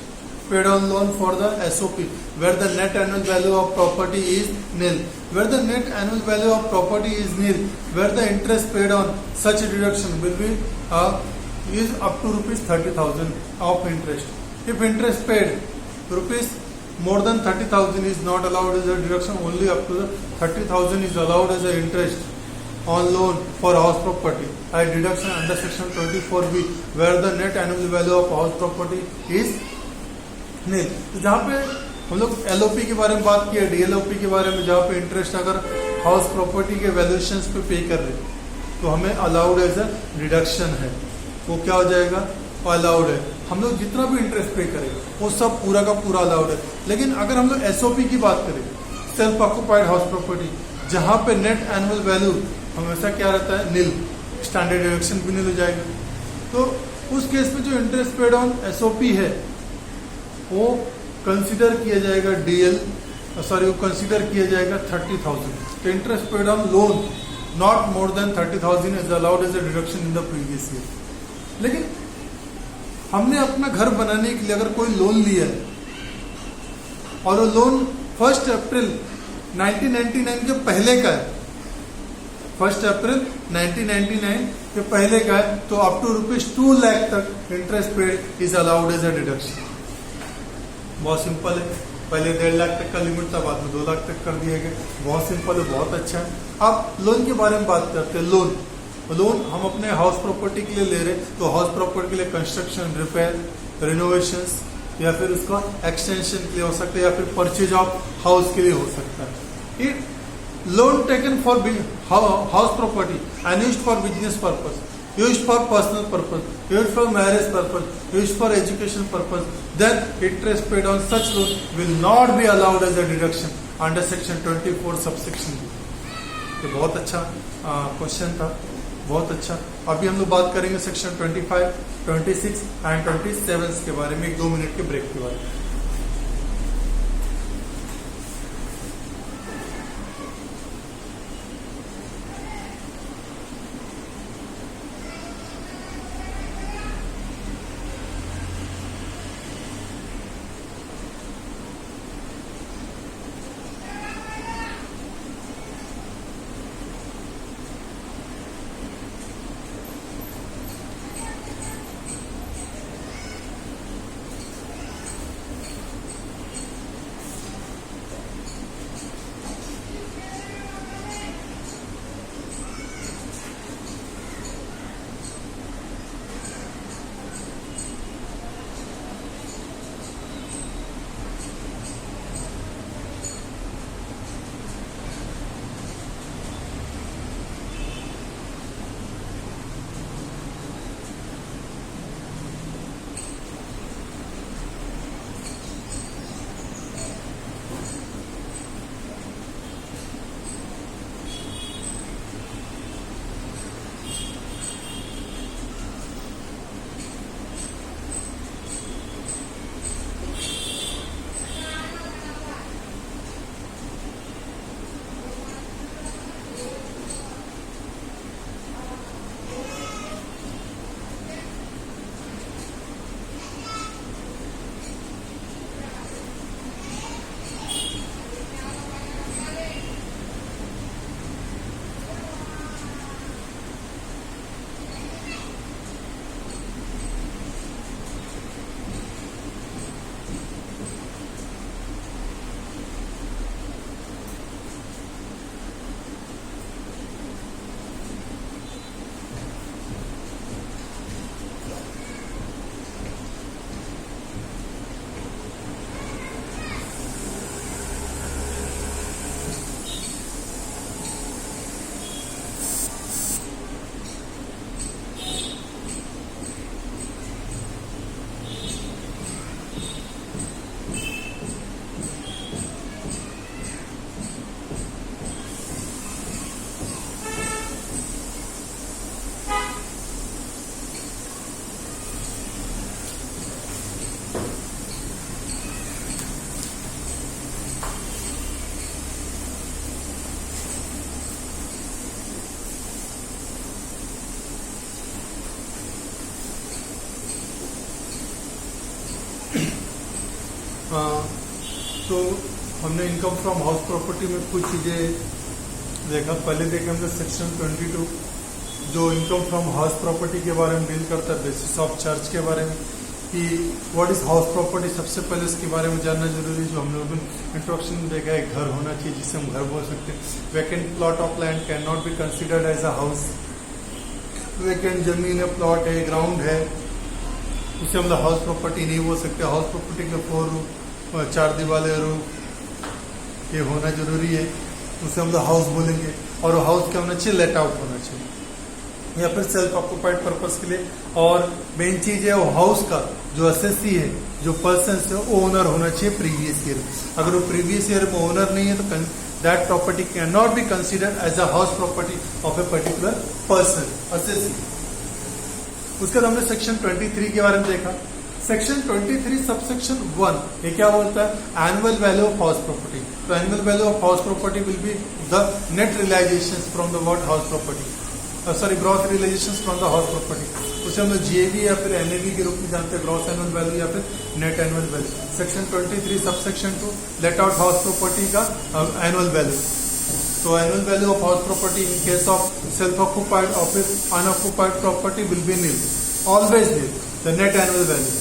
paid on loan for the SOP where the net annual value of property is nil. Where the net annual value of property is nil, where the interest paid on such a deduction will be is up to rupees 30,000 of interest. If interest paid rupees more than 30,000 is not allowed as a deduction, only up to the 30,000 is allowed as a interest on loan for house property. A deduction under section 24B where the net annual value of house property is nil. तो जहाँ पे हम लोग LOP के बारे में बात किया, DLOP के बारे में, जहाँ पे इंटरेस्ट अगर हाउस प्रॉपर्टी के वैल्यूएशंस पे पे कर रहे तो हमें अलाउड एज अ डिडक्शन है, वो क्या हो जाएगा, अलाउड है. हम लोग जितना भी इंटरेस्ट पे करें वो सब पूरा का पूरा अलाउड है. लेकिन अगर हम लोग SOP की बात करें, सेल्फ ऑक्यूपाइड हाउस प्रॉपर्टी, जहाँ पे नेट एनुअल वैल्यू हमेशा क्या रहता है, निल, स्टैंडर्ड डिडक्शन भी निल हो जाएगा. तो उस केस में जो इंटरेस्ट पेड ऑन SOP है वो कंसीडर किया जाएगा वो कंसीडर किया जाएगा 30,000. तो interest paid on loan not more than 30,000 is allowed as a deduction in the previous year. लेकिन हमने अपना घर बनाने के लिए अगर कोई लोन लिया है और वो लोन 1 अप्रैल 1999 के पहले का है, 1 अप्रैल 1999 के पहले का है, तो अप टू ₹2 लाख तक interest paid is allowed as a deduction. बहुत सिंपल है. पहले 1.5 लाख तक का लिमिट था, बाद में 2 लाख तक कर दिया गया. बहुत सिंपल है, बहुत अच्छा है. अब लोन के बारे में बात करते हैं. लोन हम अपने हाउस प्रॉपर्टी के लिए ले रहे, तो हाउस प्रॉपर्टी के लिए कंस्ट्रक्शन, रिपेयर, रिनोवेशंस या फिर उसका एक्सटेंशन के लिए हो सकता है, या फिर परचेज ऑफ हाउस के लिए हो सकता है. It loan taken for house property and used for business purpose, used for personal purpose, used for marriage purpose, used for education purpose, then interest paid on such loan will not be allowed as a deduction under section 24 subsection B. ये बहुत अच्छा question था, बहुत अच्छा. अभी हम लोग बात करेंगे सेक्शन 25, 26 एंड 27 के बारे में, 1-2 मिनट के ब्रेक के बारे में. तो हमने इनकम फ्रॉम हाउस प्रॉपर्टी में कुछ चीजें देखा। पहले देखे हमने सेक्शन 22 जो इनकम फ्रॉम हाउस प्रॉपर्टी के बारे में डील करता है, बेसिस ऑफ चार्ज के बारे में कि व्हाट इज हाउस प्रॉपर्टी। सबसे पहले उसके बारे में जानना जरूरी है। जो हम लोगों ने इंट्रोडक्शन में देखा है, घर होना चाहिए जिसे हम घर बोल सकते हैं। Vacant plot of land can not be considered as a house. Vacant जमीन है, प्लॉट है, ग्राउंड है, उसे हम हाउस प्रॉपर्टी नहीं बोल सकते। हाउस प्रॉपर्टी के 4 रूम, 4 दीवारें, रूम ये होना जरूरी है, उसे हम हाउस बोलेंगे। और वो हाउस क्या होना चाहिए, लेट आउट होना चाहिए या फिर सेल्फ ऑक्यूपाइड पर्पस के लिए। और मेन चीज है वो हाउस का जो असेसी है, जो पर्सन है, वो ओनर होना चाहिए प्रीवियस ईयर। अगर वो प्रीवियस ईयर में ओनर नहीं है तो that property can not be considered as a house property of a particular person, assessee. उसके बाद हमने सेक्शन 23 के बारे में देखा। सेक्शन 23 सबसेक्शन 1 ये क्या बोलता है, annual value of house property. तो annual value of house property will be the net realization from the word house property, sorry gross realization from the house property. उसे हम जीएवी या फिर एनएवी के रूप में जानते हैं, ग्रॉस एनुअल वैल्यू या फिर net annual value. Section 23 subsection 2 let out house property का एनुअल वैल्यू। तो annual value of house property in case of self occupied और फिर unoccupied property will be nil, always nil, the net annual value.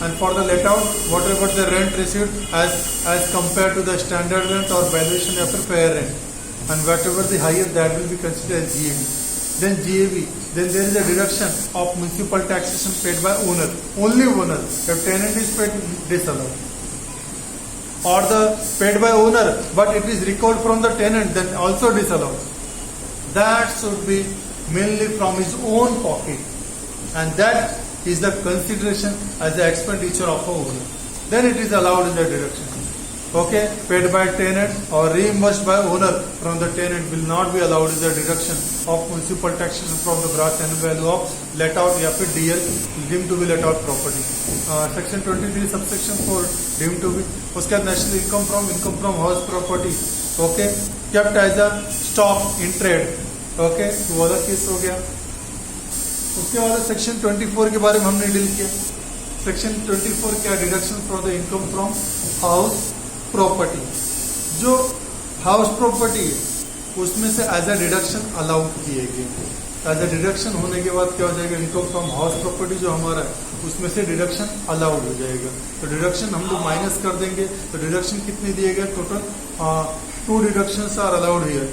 And for the let out, whatever the rent received as compared to the standard rent or valuation after fair rent, and whatever the higher, that will be considered as GAV. Then GAV, then there is a deduction of municipal taxation paid by owner, only owner. If tenant is paid, disallowed. Or the paid by owner, but it is recovered from the tenant, then also disallowed. That should be mainly from his own pocket, and that is the consideration as the expenditure of a owner. Then it is allowed in the deduction. Okay, paid by tenant or reimbursed by owner from the tenant will not be allowed in the deduction of municipal taxation from the gross annual value of let out या फिर DL deemed to be let out property. Section 23 subsection 4 deemed to be, उसके बाद national income from house property. Okay, kept as a stock in trade. Okay, वो वाला case हो गया। उसके बाद सेक्शन 24 के बारे में हमने डील किया। सेक्शन 24 क्या, deduction for the income from house property. जो हाउस प्रॉपर्टी है उसमें से एज अ डिडक्शन अलाउड किए गए। एज अ डिडक्शन होने के बाद क्या हो जाएगा, इनकम फ्रॉम हाउस प्रॉपर्टी जो हमारा है उसमें से डिडक्शन अलाउड हो जाएगा। तो डिडक्शन हम लोग माइनस कर देंगे। तो डिडक्शन कितने दिए गए, total 2 deductions are allowed here.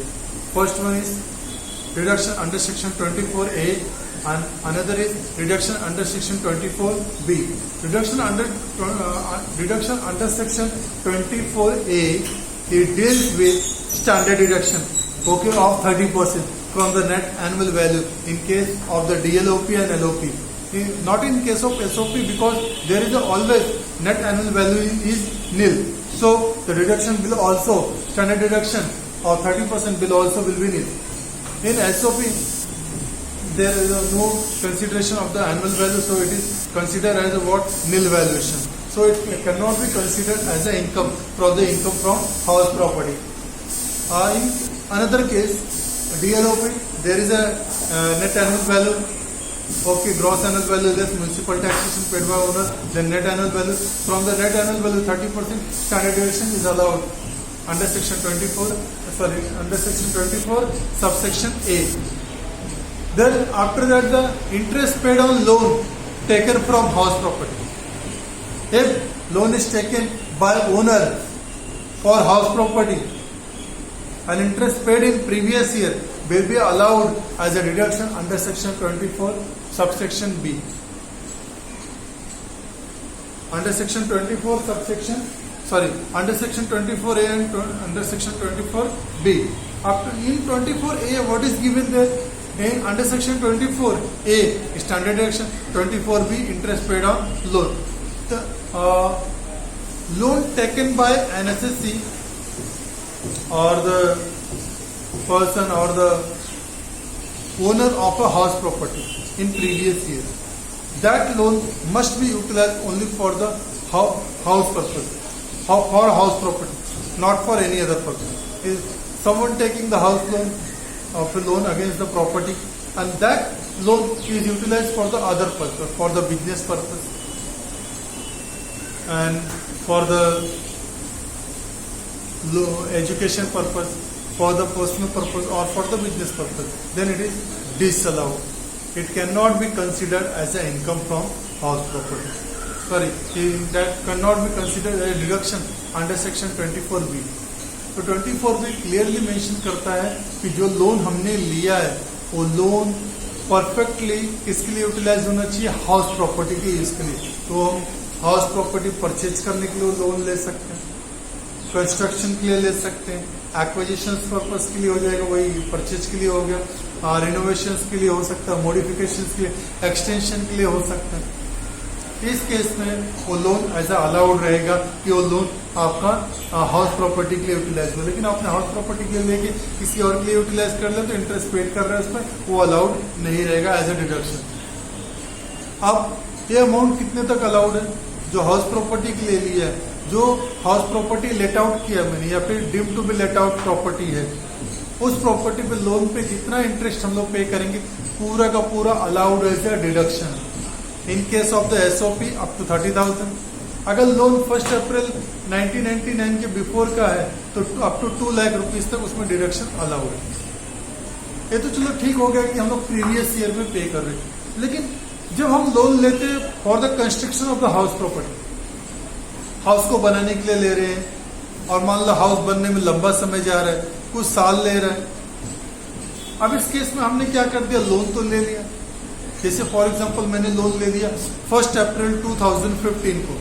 First one is deduction under section 24A and another is reduction under section 24B. Reduction under section 24A, it deals with standard deduction, okay, of 30% from the net annual value in case of the DLOP and LOP. Not in case of SOP, because there is always net annual value is nil. So the deduction will also, standard deduction of 30% will be nil. In SOP, there is no consideration of the annual value, so it is considered as a what, nil valuation. So it cannot be considered as a income from the income from house property. In another case, DLOP, there is a net annual value. Okay, gross annual value less municipal taxation paid by owner, then net annual value. From the net annual value, 30% standard deviation is allowed under section 24, subsection A. Then after that, the interest paid on loan taken from house property. If loan is taken by owner for house property, and interest paid in previous year will be allowed as a deduction under section 24 subsection B. Under section 24 subsection, under section 24A and under section 24B. After in 24A, what is given there? Under section 24A, standard deduction, 24B, interest paid on loan. The loan taken by an SSC or the person or the owner of a house property in previous year, that loan must be utilized only for the house purpose, for house property, not for any other purpose. Is someone taking the house loan of a loan against the property, and that loan is utilized for the other purpose, for the business purpose. and for the education purpose, for the personal purpose or for the business purpose, then it is disallowed. It cannot be considered as an income from house property. Sorry, that cannot be considered as a deduction under section 24B. तो 24B clearly mention करता है कि जो loan हमने लिया है वो loan perfectly किसके लिए यूटिलाइज होना चाहिए, हाउस प्रॉपर्टी के यूज के लिए. तो हम हाउस प्रॉपर्टी परचेज करने के लिए लोन ले सकते हैं, कंस्ट्रक्शन के लिए ले सकते हैं, एक्विजिशन पर्पज के लिए हो जाएगा, वही परचेज के लिए हो गया, रिनोवेशन के लिए हो सकता है, मॉडिफिकेशन के लिए, एक्सटेंशन के लिए हो सकता है. इस केस में वो लोन एज अलाउड रहेगा कि वो लोन आपका हाउस प्रॉपर्टी के लिए यूटिलाइज हो. लेकिन आपने हाउस प्रॉपर्टी के लिए लेके किसी और के लिए यूटिलाइज कर लिया तो इंटरेस्ट पेड कर रहा है उसमें, वो अलाउड नहीं रहेगा एज अ डिडक्शन. अब ये अमाउंट कितने तक अलाउड है? जो हाउस प्रॉपर्टी के लिए लिया है, जो हाउस प्रॉपर्टी लेट आउट किया मैंने या फिर deem to be let out property है, उस प्रॉपर्टी पे लोन पे जितना इंटरेस्ट हम लोग पे करेंगे पूरा का पूरा allowed as a deduction. In case of the SOP up to 30,000. अगर लोन 1 अप्रैल 1999 के बिफोर का है तो अप टू 2 लाख रुपीज तक उसमें डिडक्शन अलाउड है. ये तो चलो ठीक हो गया कि हम लोग प्रीवियस ईयर में पे कर रहे हैं. लेकिन जब हम लोन लेते for the construction of the house property, house को बनाने के लिए ले रहे हैं और मान लो हाउस बनने में लंबा समय जा रहा है, कुछ साल ले रहा है. अब इस केस में हमने क्या कर दिया, लोन तो ले लिया. जैसे फॉर एग्जांपल मैंने लोन ले लिया 1 अप्रैल 2015 को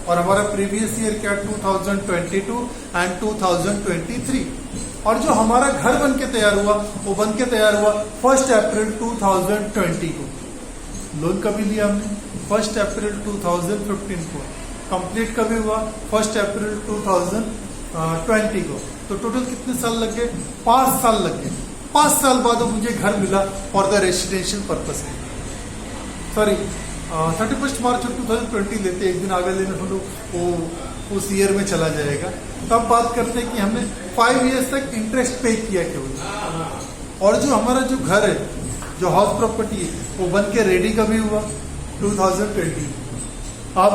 और हमारा प्रीवियस ईयर क्या 2022 एंड 2023. और जो हमारा घर बन के तैयार हुआ वो बन के तैयार हुआ 1 अप्रैल 2020 को. लोन कभी लिया हमने 1 अप्रैल 2015 को, कंप्लीट कभी हुआ 1 अप्रैल 2020 को. तो टोटल कितने साल लग गए? 5 साल लग गए. 5 साल बाद मुझे घर मिला for the residential purpose. Sorry 31 मार्च 2020 लेते, एक दिन आगे लेने हम लोग वो उस ईयर में चला जाएगा. तब बात करते हैं कि हमने 5 इयर्स तक इंटरेस्ट पे किया केवल. और जो हमारा जो घर है, जो हाउस प्रॉपर्टी है, वो बन के रेडी कभी हुआ 2020. अब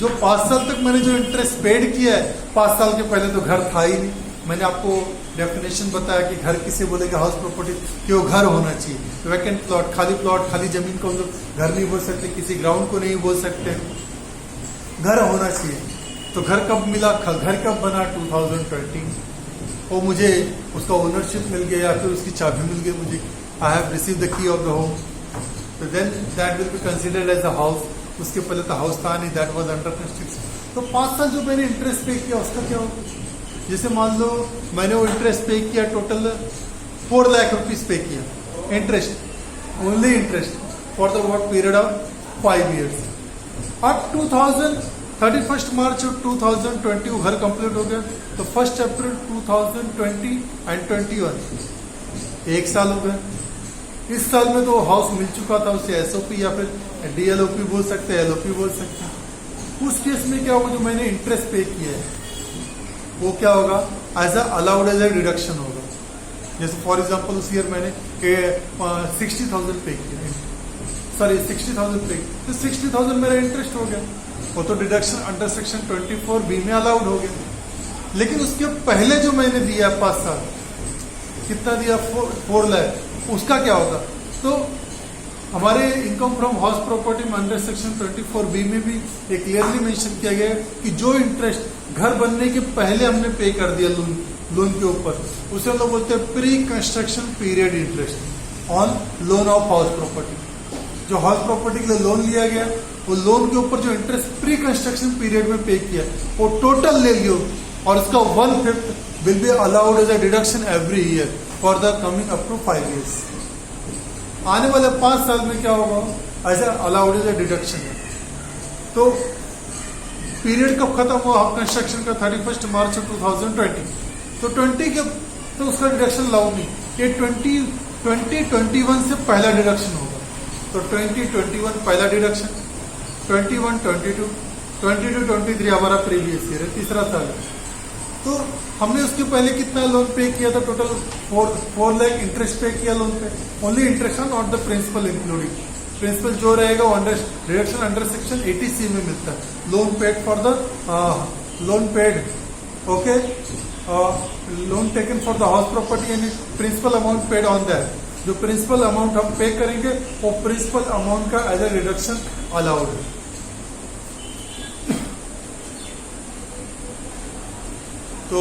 जो 5 साल तक मैंने जो इंटरेस्ट पेड किया है, 5 साल के पहले तो घर था ही नहीं. मैंने आपको डेफिनेशन बताया कि घर किसे बोलेगा, हाउस प्रॉपर्टी कि वो घर होना चाहिए. वैकेंट प्लॉट, खाली जमीन को हम लोग घर नहीं बोल सकते, किसी ग्राउंड को नहीं बोल सकते, घर होना चाहिए. तो घर कब मिला, घर कब बना 2020. वो मुझे उसका ओनरशिप मिल गया या फिर उसकी चाबी मिल गई मुझे, I have receive the key of the home. तो then that will be considered as a house. उसके पहले तो हाउस था नहीं, दैट वाज अंडर कंस्ट्रक्शन. तो 5 साल जो मैंने इंटरेस्ट पे किया उसका क्या होगा? जैसे मान लो मैंने वो इंटरेस्ट पे किया, टोटल 4 लाख रुपीज पे किया interest, only interest for the what period of 5 years. अब 31 मार्च 2020 वो घर कंप्लीट हो गया. तो 1 अप्रैल 2020 एंड 21 1 साल हो गया. इस साल में तो हाउस मिल चुका था, उसे एसओपी या फिर डीएलओपी बोल सकते हैं, एलओपी बोल सकते हैं. उस केस में क्या होगा, जो मैंने इंटरेस्ट पे किया है वो क्या होगा, as a allowed as a deduction होगा. जैसे फॉर एग्जांपल उस ईयर मैंने 60,000 पे किया, सॉरी 60,000 पे, तो 60,000 मेरा इंटरेस्ट हो गया, वो तो डिडक्शन अंडर सेक्शन 24B में अलाउड हो गया. लेकिन उसके पहले जो मैंने दिया 5 साल, कितना दिया 4 लाख, उसका क्या होता? तो हमारे इनकम फ्रॉम हाउस प्रॉपर्टी में अंडर सेक्शन 24B में भी एक क्लियरली मेंशन किया गया है कि जो इंटरेस्ट घर बनने के पहले हमने पे कर दिया लोन के ऊपर, उसे हम लोग बोलते हैं pre construction period interest on loan of house property. जो हाउस प्रॉपर्टी के लिए लोन लिया गया, वो लोन के ऊपर जो इंटरेस्ट प्री कंस्ट्रक्शन पीरियड में पे किया वो टोटल ले लियो और उसका 1/5 will be allowed as a deduction every year for the coming up to 5 years. आने वाले 5 साल में क्या होगा, as allowed as a deduction. तो पीरियड कब खत्म हुआ कंस्ट्रक्शन का, 31 मार्च 2020. तो 20 के तो उसका डिडक्शन अलाउड नहीं. ये 2021 से पहला डिडक्शन होगा. तो 2021 पहला डिडक्शन, 21, 22, 23 हमारा प्रीवियस ईयर है, तीसरा साल है. तो हमने उसके पहले कितना लोन पे किया था, टोटल 4 लाख इंटरेस्ट पे किया loan pay, only interest not the principal including. Principal जो रहेगा वो डिडक्शन अंडर सेक्शन 80C में मिलता है। Loan paid for the loan paid, okay, loan taken for the house property यानी principal amount paid on that. जो principal amount हम pay करेंगे वो प्रिंसिपल अमाउंट का एज ए रिडक्शन अलाउड है। तो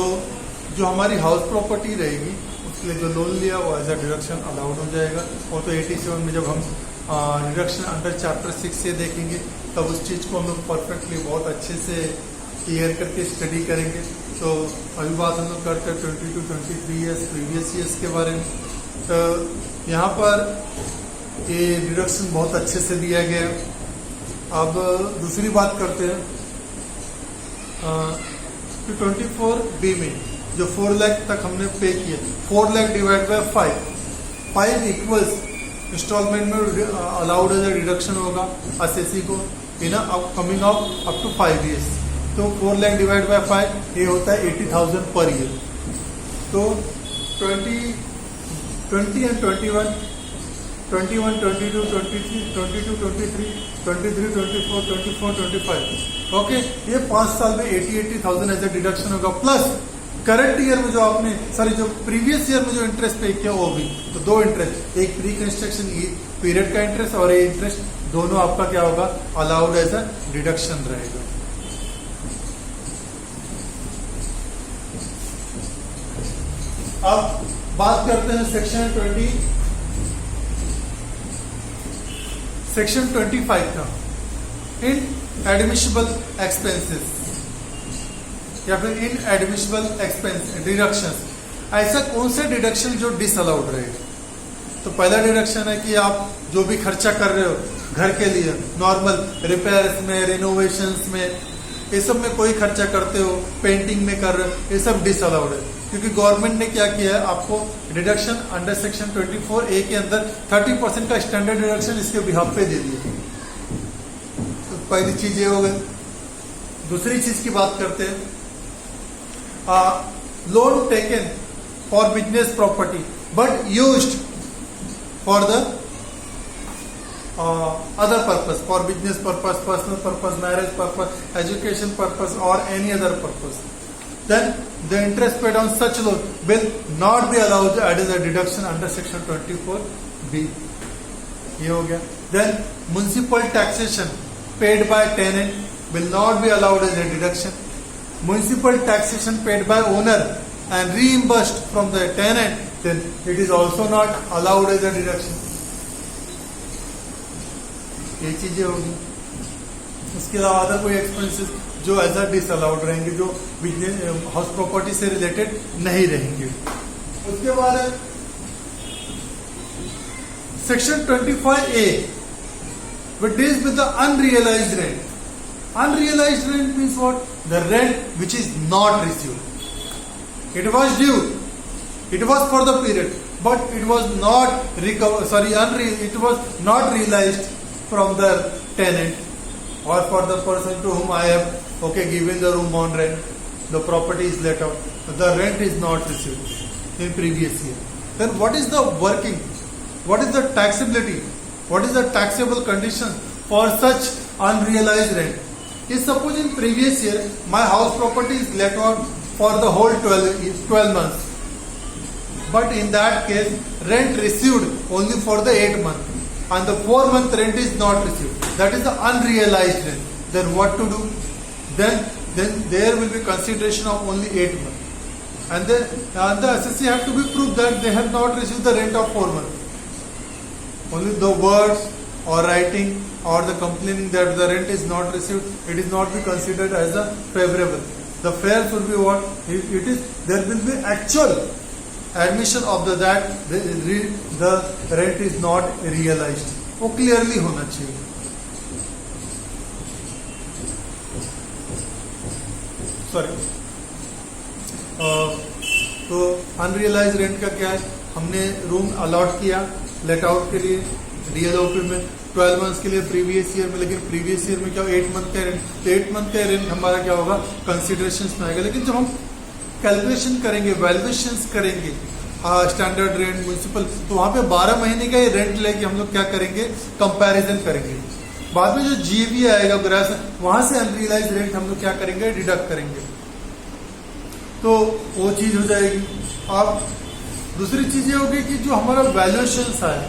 जो हमारी हाउस प्रॉपर्टी रहेगी उसके लिए जो लोन लिया वो एज ए डिडक्शन अलाउड हो जाएगा। और तो 87 में जब हम डिडक्शन अंडर चैप्टर 6 से देखेंगे तब उस चीज को हम लोग परफेक्टली बहुत अच्छे से क्लियर करके स्टडी करेंगे। तो अभी बात हम लोग करते हैं 22-23 ईयर्स प्रीवियस ईयर्स के बारे में। तो यहाँ पर ये डिडक्शन बहुत अच्छे से दिया गया। अब दूसरी बात करते हैं 24B में जो 4 लाख तक हमने पे किया, 4 lakh divide by 5 equals instalment में अलाउड एज डिडक्शन होगा एसएससी को in coming up to 5 years. तो 4 लाख डिवाइड बाय 5 ये होता है 80,000 पर ईयर। तो 20 and 21, 22, 23, 24, 25 ओके, ये 5 साल में 80,000 एज ए डिडक्शन होगा। प्लस करंट ईयर में जो आपने जो प्रीवियस ईयर में जो इंटरेस्ट पे किया वो भी, तो 2 इंटरेस्ट, एक प्री कंस्ट्रक्शन पीरियड का इंटरेस्ट और ये इंटरेस्ट दोनों आपका क्या होगा अलाउड एज ए डिडक्शन रहेगा। अब बात करते हैं सेक्शन 25 का, इन एडमिसिबल एक्सपेंसेस या फिर इन एडमिसिबल एक्सपेंस डिडक्शन। ऐसा कौन से डिडक्शन जो डिसअलाउड रहेगा? तो पहला डिडक्शन है कि आप जो भी खर्चा कर रहे हो घर के लिए, नॉर्मल रिपेयर्स में, रिनोवेशंस में, ये सब में कोई खर्चा करते हो, पेंटिंग में कर रहे हो, ये सब डिसअलाउड है। क्योंकि गवर्नमेंट ने क्या किया है, आपको डिडक्शन अंडर सेक्शन 24A के अंदर 30% का स्टैंडर्ड डिडक्शन इसके बिहाफ पे दे दिया। तो पहली चीज ये हो गई। दूसरी चीज की बात करते हैं, loan taken for business property but used for the other purpose, for business purpose, personal purpose, marriage purpose, education purpose or any other purpose, then the interest paid on such loan will not be allowed as a deduction under section 24B. ये हो गया। Then municipal taxation paid by tenant will not be allowed as a deduction. Municipal taxation paid by owner and reimbursed from the tenant, then it is also not allowed as a deduction. ये चीजें होगी। इसके अलावा other कोई expenses जो as a disallowed रहेंगे, जो business house property से रिलेटेड नहीं रहेंगे। उसके बाद section 25A which deals with the unrealized rent. Unrealized rent means what? The rent which is not received. It was due, it was for the period, but it was not it was not realized from the tenant or for the person to whom I have given the room on rent. The property is let out, the rent is not received in previous year. Then what is the working? What is the taxability? What is the taxable condition for such unrealized rent? If suppose in previous year my house property is let out for the whole 12 months, but in that case rent received only for the 8 months. And the 4-month rent is not received. That is the unrealized rent. Then what to do? Then there will be consideration of only 8 months. And the SSC have to be proved that they have not received the rent of 4 months. Only the words or writing or the complaining that the rent is not received, it is not be considered as a favorable. The fair should be what? There will be actual admission of that the rent is not realized. वो clearly होना चाहिए। Sorry, तो unrealised rent का क्या है? हमने room allot किया let out के लिए डीएलओपी में 12 मंथ्स के लिए प्रीवियस ईयर में, लेकिन प्रीवियस ईयर में क्या 8 मंथ का रेंट, तो 8 मंथ का रेंट हमारा क्या होगा कंसिडरेशन में आएगा। लेकिन जब हम कैलकुलेशन करेंगे, वैल्यूएशंस करेंगे स्टैंडर्ड रेंट, म्यूनिसिपल, तो वहां पे 12 महीने का ये रेंट लेके हम लोग क्या करेंगे, कंपैरिजन करेंगे। बाद में जो जीवी आएगा ग्रास, वहां से अनरियलाइज रेंट हम लोग क्या करेंगे, डिडक्ट करेंगे, तो वो चीज हो जाएगी। अब दूसरी चीज ये होगी कि जो हमारा वैल्यूएशन आया,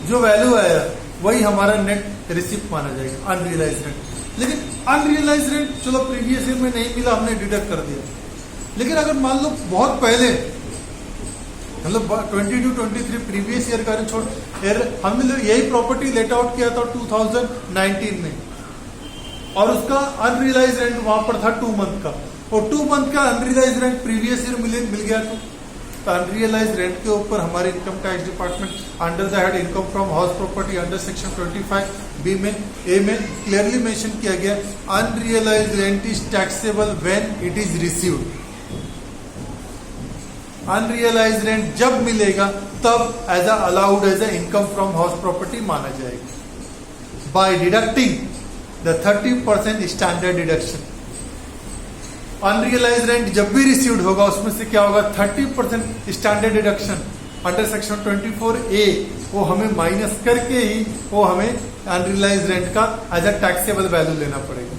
जो वैल्यू आया वही हमारा नेट रिसिप्ट माना जाएगा, अनरियलाइज रेंट। लेकिन अनरियलाइज रेंट चलो प्रीवियस ईयर में नहीं मिला, हमने डिडक्ट कर दिया। लेकिन अगर मान लो बहुत पहले मतलब 22-23 प्रीवियस ईयर का छोड़, हमने यही प्रॉपर्टी लेट आउट किया था 2019 में, और उसका अनरियलाइज रेंट वहां पर था 2 मंथ का, और 2 मंथ का अनरियलाइज रेंट प्रीवियस ईयर मिल गया। तो अनरियलाइज रेंट के ऊपर हमारे income tax department under the head income from house property under section 25B में ए में क्लियरली मेंशन किया गया, unrealised rent is taxable when it is received. Unrealised rent जब मिलेगा तब as allowed as income from house property माना जाएगा by deducting the 30% standard deduction. Unrealised rent जब भी रिसीव्ड होगा उसमें से क्या होगा, 30% standard deduction under section 24A वो हमें माइनस करके ही वो हमें अनरियलाइज रेंट का एज अ टैक्सेबल वैल्यू लेना पड़ेगा।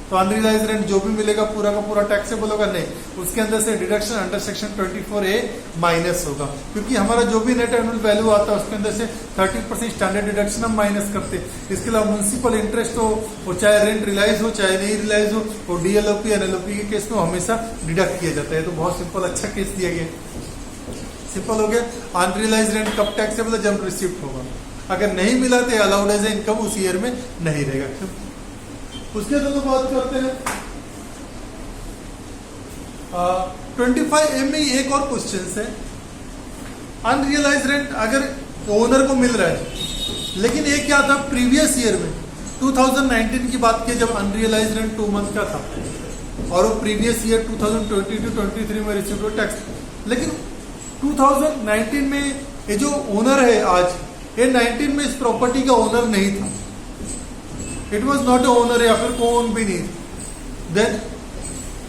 तो अनरियलाइज रेंट जो भी मिलेगा पूरा का पूरा टैक्सेबल होगा नहीं, उसके अंदर से deduction under section 24A minus होगा, क्योंकि हमारा जो भी नेट एनुअल वैल्यू आता है उसके अंदर से 30% स्टैंडर्ड डिडक्शन हम माइनस करते हैं। इसके अलावा म्युनिसिपल इंटरेस्ट हो, वो चाहे रेंट रिलाइज हो चाहे नहीं रिलाइज हो, वो डीएलओपी एनएलओपी के केस में हमेशा डिडक्ट किया जाता है। तो बहुत सिंपल अच्छा केस दिया गया, सिंपल हो गया। अनरियलाइज रेंट कब टैक्सेबल है, जब रिसिप्ट होगा। अगर नहीं मिला तो अलाउड एज इनकम उस ईयर में नहीं रहेगा। उसके बाद बात करते हैं 25A में एक और क्वेश्चन है, अनरियलाइज रेंट अगर ओनर को मिल रहा है, लेकिन ये क्या था प्रीवियस ईयर में 2019 की बात की जब अनरियलाइज रेंट 2 मंथ का था, और वो प्रीवियस ईयर 2022-23 में रिसीव टैक्स। लेकिन 2019 में ये जो ओनर है आज, ये 19 में इस प्रॉपर्टी का ओनर नहीं था, it was not a owner, या फिर को ओन भी नहीं। देन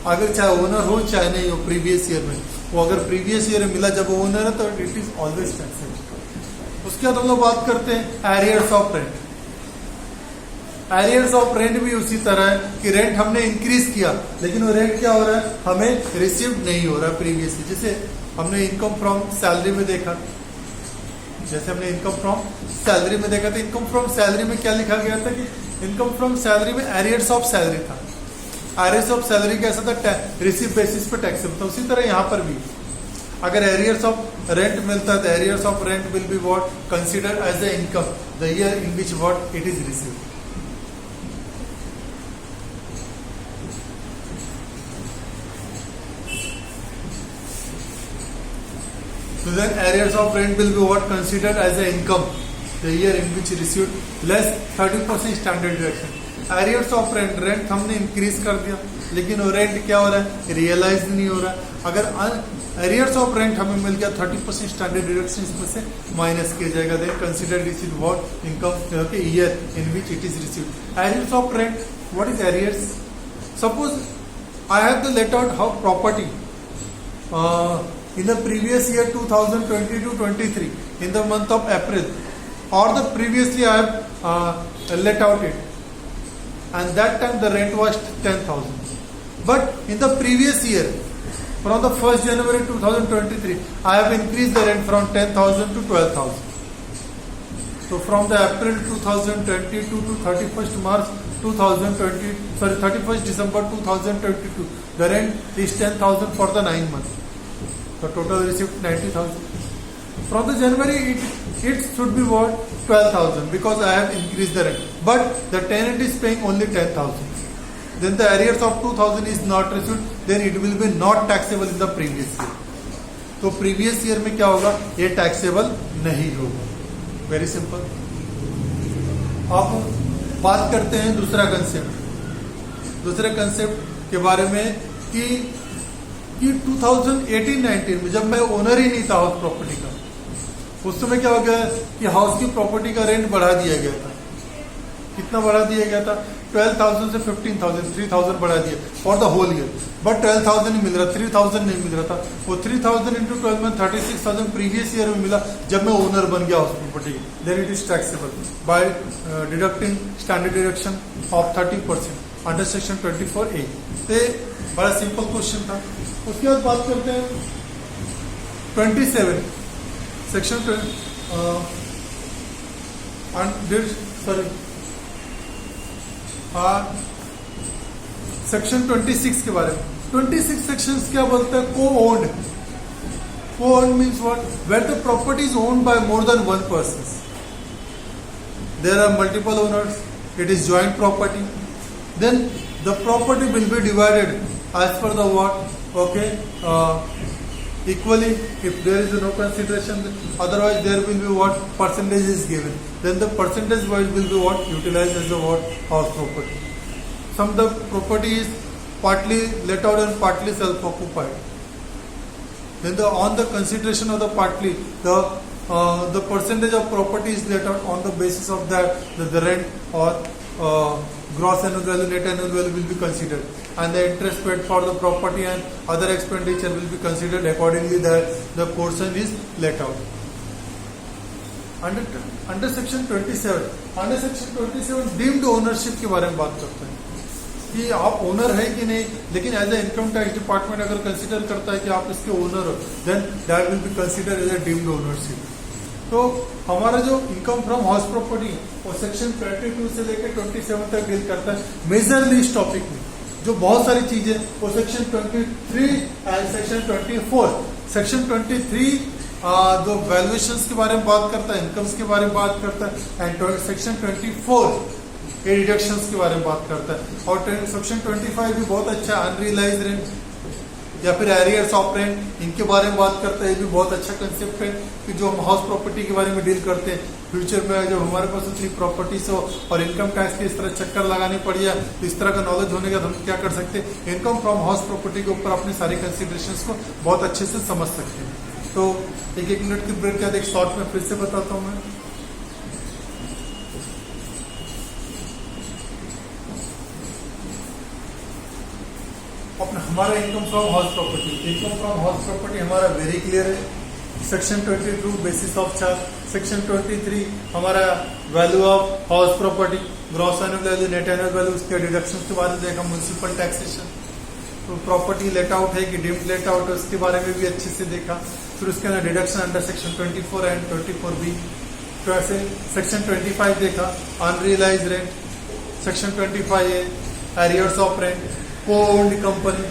अगर चाहे ओनर हो चाहे नहीं हो प्रीवियस ईयर में, वो अगर प्रीवियस ईयर में मिला जब वो ओनर है तो इट इज ऑलवेज टैक्सेबल। उसके बाद हम लोग बात करते हैं arrears of rent. Arrears of rent भी उसी तरह है कि रेंट हमने इंक्रीज किया, लेकिन वो रेंट क्या हो रहा है, हमें रिसीव नहीं हो रहा प्रीवियस। जैसे हमने इनकम फ्रॉम सैलरी में देखा, जैसे हमने इनकम फ्रॉम सैलरी में देखा, तो इनकम फ्रॉम सैलरी में क्या लिखा गया था कि इनकम फ्रॉम सैलरी में एरियर्स ऑफ सैलरी था। एरियर्स ऑफ सैलरी कैसा था, रिसीव बेसिस पे टैक्सेबल था। उसी तरह यहाँ पर भी अगर एरियर्स ऑफ रेंट मिलता है तो arrears of rent will be what considered as the income the year in which what it is received. So then arrears of rent will be what considered as a income the year in which received less 30% standard deduction. Arrears of rent, rent हमने increase कर दिया, लेकिन वो rent क्या हो रहा है, realise नहीं हो रहा है। अगर arrears of rent हमें मिल गया 30% स्टैंडर्ड डिडक्शन इसमें से माइनस किया जाएगा, then consider this is what income के year in which it is received. arrears of rent, what is arrears? Suppose I have the let out how property in the previous year 2022-23 in the month of April, or the previously I have let out it, and that time the rent was 10,000. But in the previous year, from the 1st January 2023, I have increased the rent from 10,000 to 12,000. So from the April 2022 to 31st March 31st December 2022, the rent is 10,000 for the 9 months. The total received 90,000. From the January, it should be what 12,000 because I have increased the rent. But the tenant is paying only 10,000. Then the arrears of 2,000 is not received. Then it will be not taxable in the previous year. तो previous year में क्या होगा, ये taxable नहीं होगा. Very simple. अब बात करते हैं दूसरा कंसेप्ट। दूसरे कंसेप्ट के बारे में कि 2018-19 में जब मैं ओनर ही नहीं था हाउस प्रॉपर्टी का, उस समय क्या हो गया कि हाउस की प्रॉपर्टी का रेंट बढ़ा दिया गया था। कितना बढ़ा दिया गया था? 12,000 से 15,000, 3,000 बढ़ा दिया for the whole year. But 12,000 ही मिल रहा, 3,000 नहीं मिल रहा था। वो 3,000 इंटू 12 में 36,000 प्रीवियस ईयर में मिला जब मैं ओनर बन गया उस प्रॉपर्टी की। Then it is taxable by deducting standard deduction of 30% under section 24A। तो बड़ा सिंपल क्वेश्चन था। उसके बाद बात करते हैं 27 सेक्शन सेक्शन 26 के बारे में। 26 सेक्शन क्या बोलता है? Co owned. Co owned means what? Where the property is owned by more than one person. There are multiple owners, it is joint property. Then the property will be divided as per the what? Okay, equally if there is no consideration, otherwise there will be what? Percentage is given. Then the percentage wise will be what? Utilized as a what? House property. Some the property is partly let out and partly self-occupied. Then on the consideration of the partly, the percentage of property is let out on the basis of that the rent or gross annual value, net annual value will be considered, and the interest paid for the property and other expenditure will be considered accordingly. That the portion is let out. Under section 27, under section 27 deemed ownership के बारे में बात करते हैं कि आप owner है कि नहीं, लेकिन as a income tax department अगर कंसिडर करता है कि आप इसके ओनर हो, then that will be consider as a deemed ownership. तो हमारा जो इनकम फ्रॉम हाउस प्रॉपर्टी वो सेक्शन 22 से लेकर 27 तक डील करता है मेजरली इस टॉपिक में। जो बहुत सारी चीजें वो सेक्शन 23 एंड सेक्शन 24। सेक्शन 23 जो वैल्यूएशंस के बारे में बात करता है, इनकम्स के बारे में बात करता है, एंड सेक्शन 24 डिडक्शंस के बारे में बात करता है। और सेक्शन 25 भी बहुत अच्छा, अनरियलाइज रेंट या फिर एरियर्स ऑफ रेंट, इनके बारे में बात करता है। ये भी बहुत अच्छा कंसेप्ट है कि जो हम हाउस प्रॉपर्टी के बारे में डील करते हैं। फ्यूचर में जब हमारे पास उतनी प्रॉपर्टीज हो और इनकम टैक्स के इस तरह चक्कर लगानी पड़ी है, तो इस तरह का नॉलेज होने के बाद हम क्या कर सकते हैं? इनकम फ्रॉम हाउस प्रॉपर्टी के ऊपर अपनी सारी कंसिडरेशंस को बहुत अच्छे से समझ सकते हैं। तो एक मिनट की ब्रेक के बाद एक शॉर्ट में फिर से बताता हूँ मैं। अपना हमारा income from house property, income from house property हमारा वेरी क्लियर है। Section 22 basis of charge, section 23 हमारा value of house property, gross annual value, net annual value, उसके डिडक्शन के बारे में देखा। म्युनिसिपल टैक्सेशन, तो प्रॉपर्टी लेट आउट है कि डीम्ड लेट आउट है उसके बारे में भी अच्छे से देखा। फिर उसके अंदर deduction under section 24 and 24B। तो ऐसे सेक्शन 25 देखा, unrealise rent, section 25A arrears of rent, co owned company.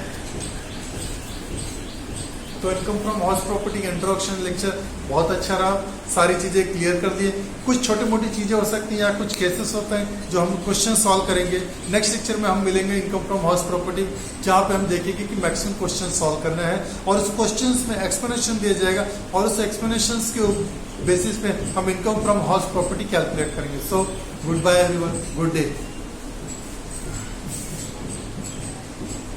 तो इनकम फ्रॉम हाउस प्रॉपर्टी का इंट्रोडक्शन लेक्चर बहुत अच्छा रहा, सारी चीजें क्लियर कर दिए। कुछ छोटी मोटी चीजें हो सकती हैं या कुछ केसेस होते हैं जो हम क्वेश्चन सॉल्व करेंगे। नेक्स्ट लेक्चर में हम मिलेंगे इनकम फ्रॉम हाउस प्रॉपर्टी, जहाँ पे हम देखेंगे कि मैक्सिमम क्वेश्चन सॉल्व करना है और उस क्वेश्चन में एक्सप्लेनेशन दिया जाएगा और उस एक्सप्लेनेशन के बेसिस पे हम income from house property calculate करेंगे। So goodbye everyone, good day.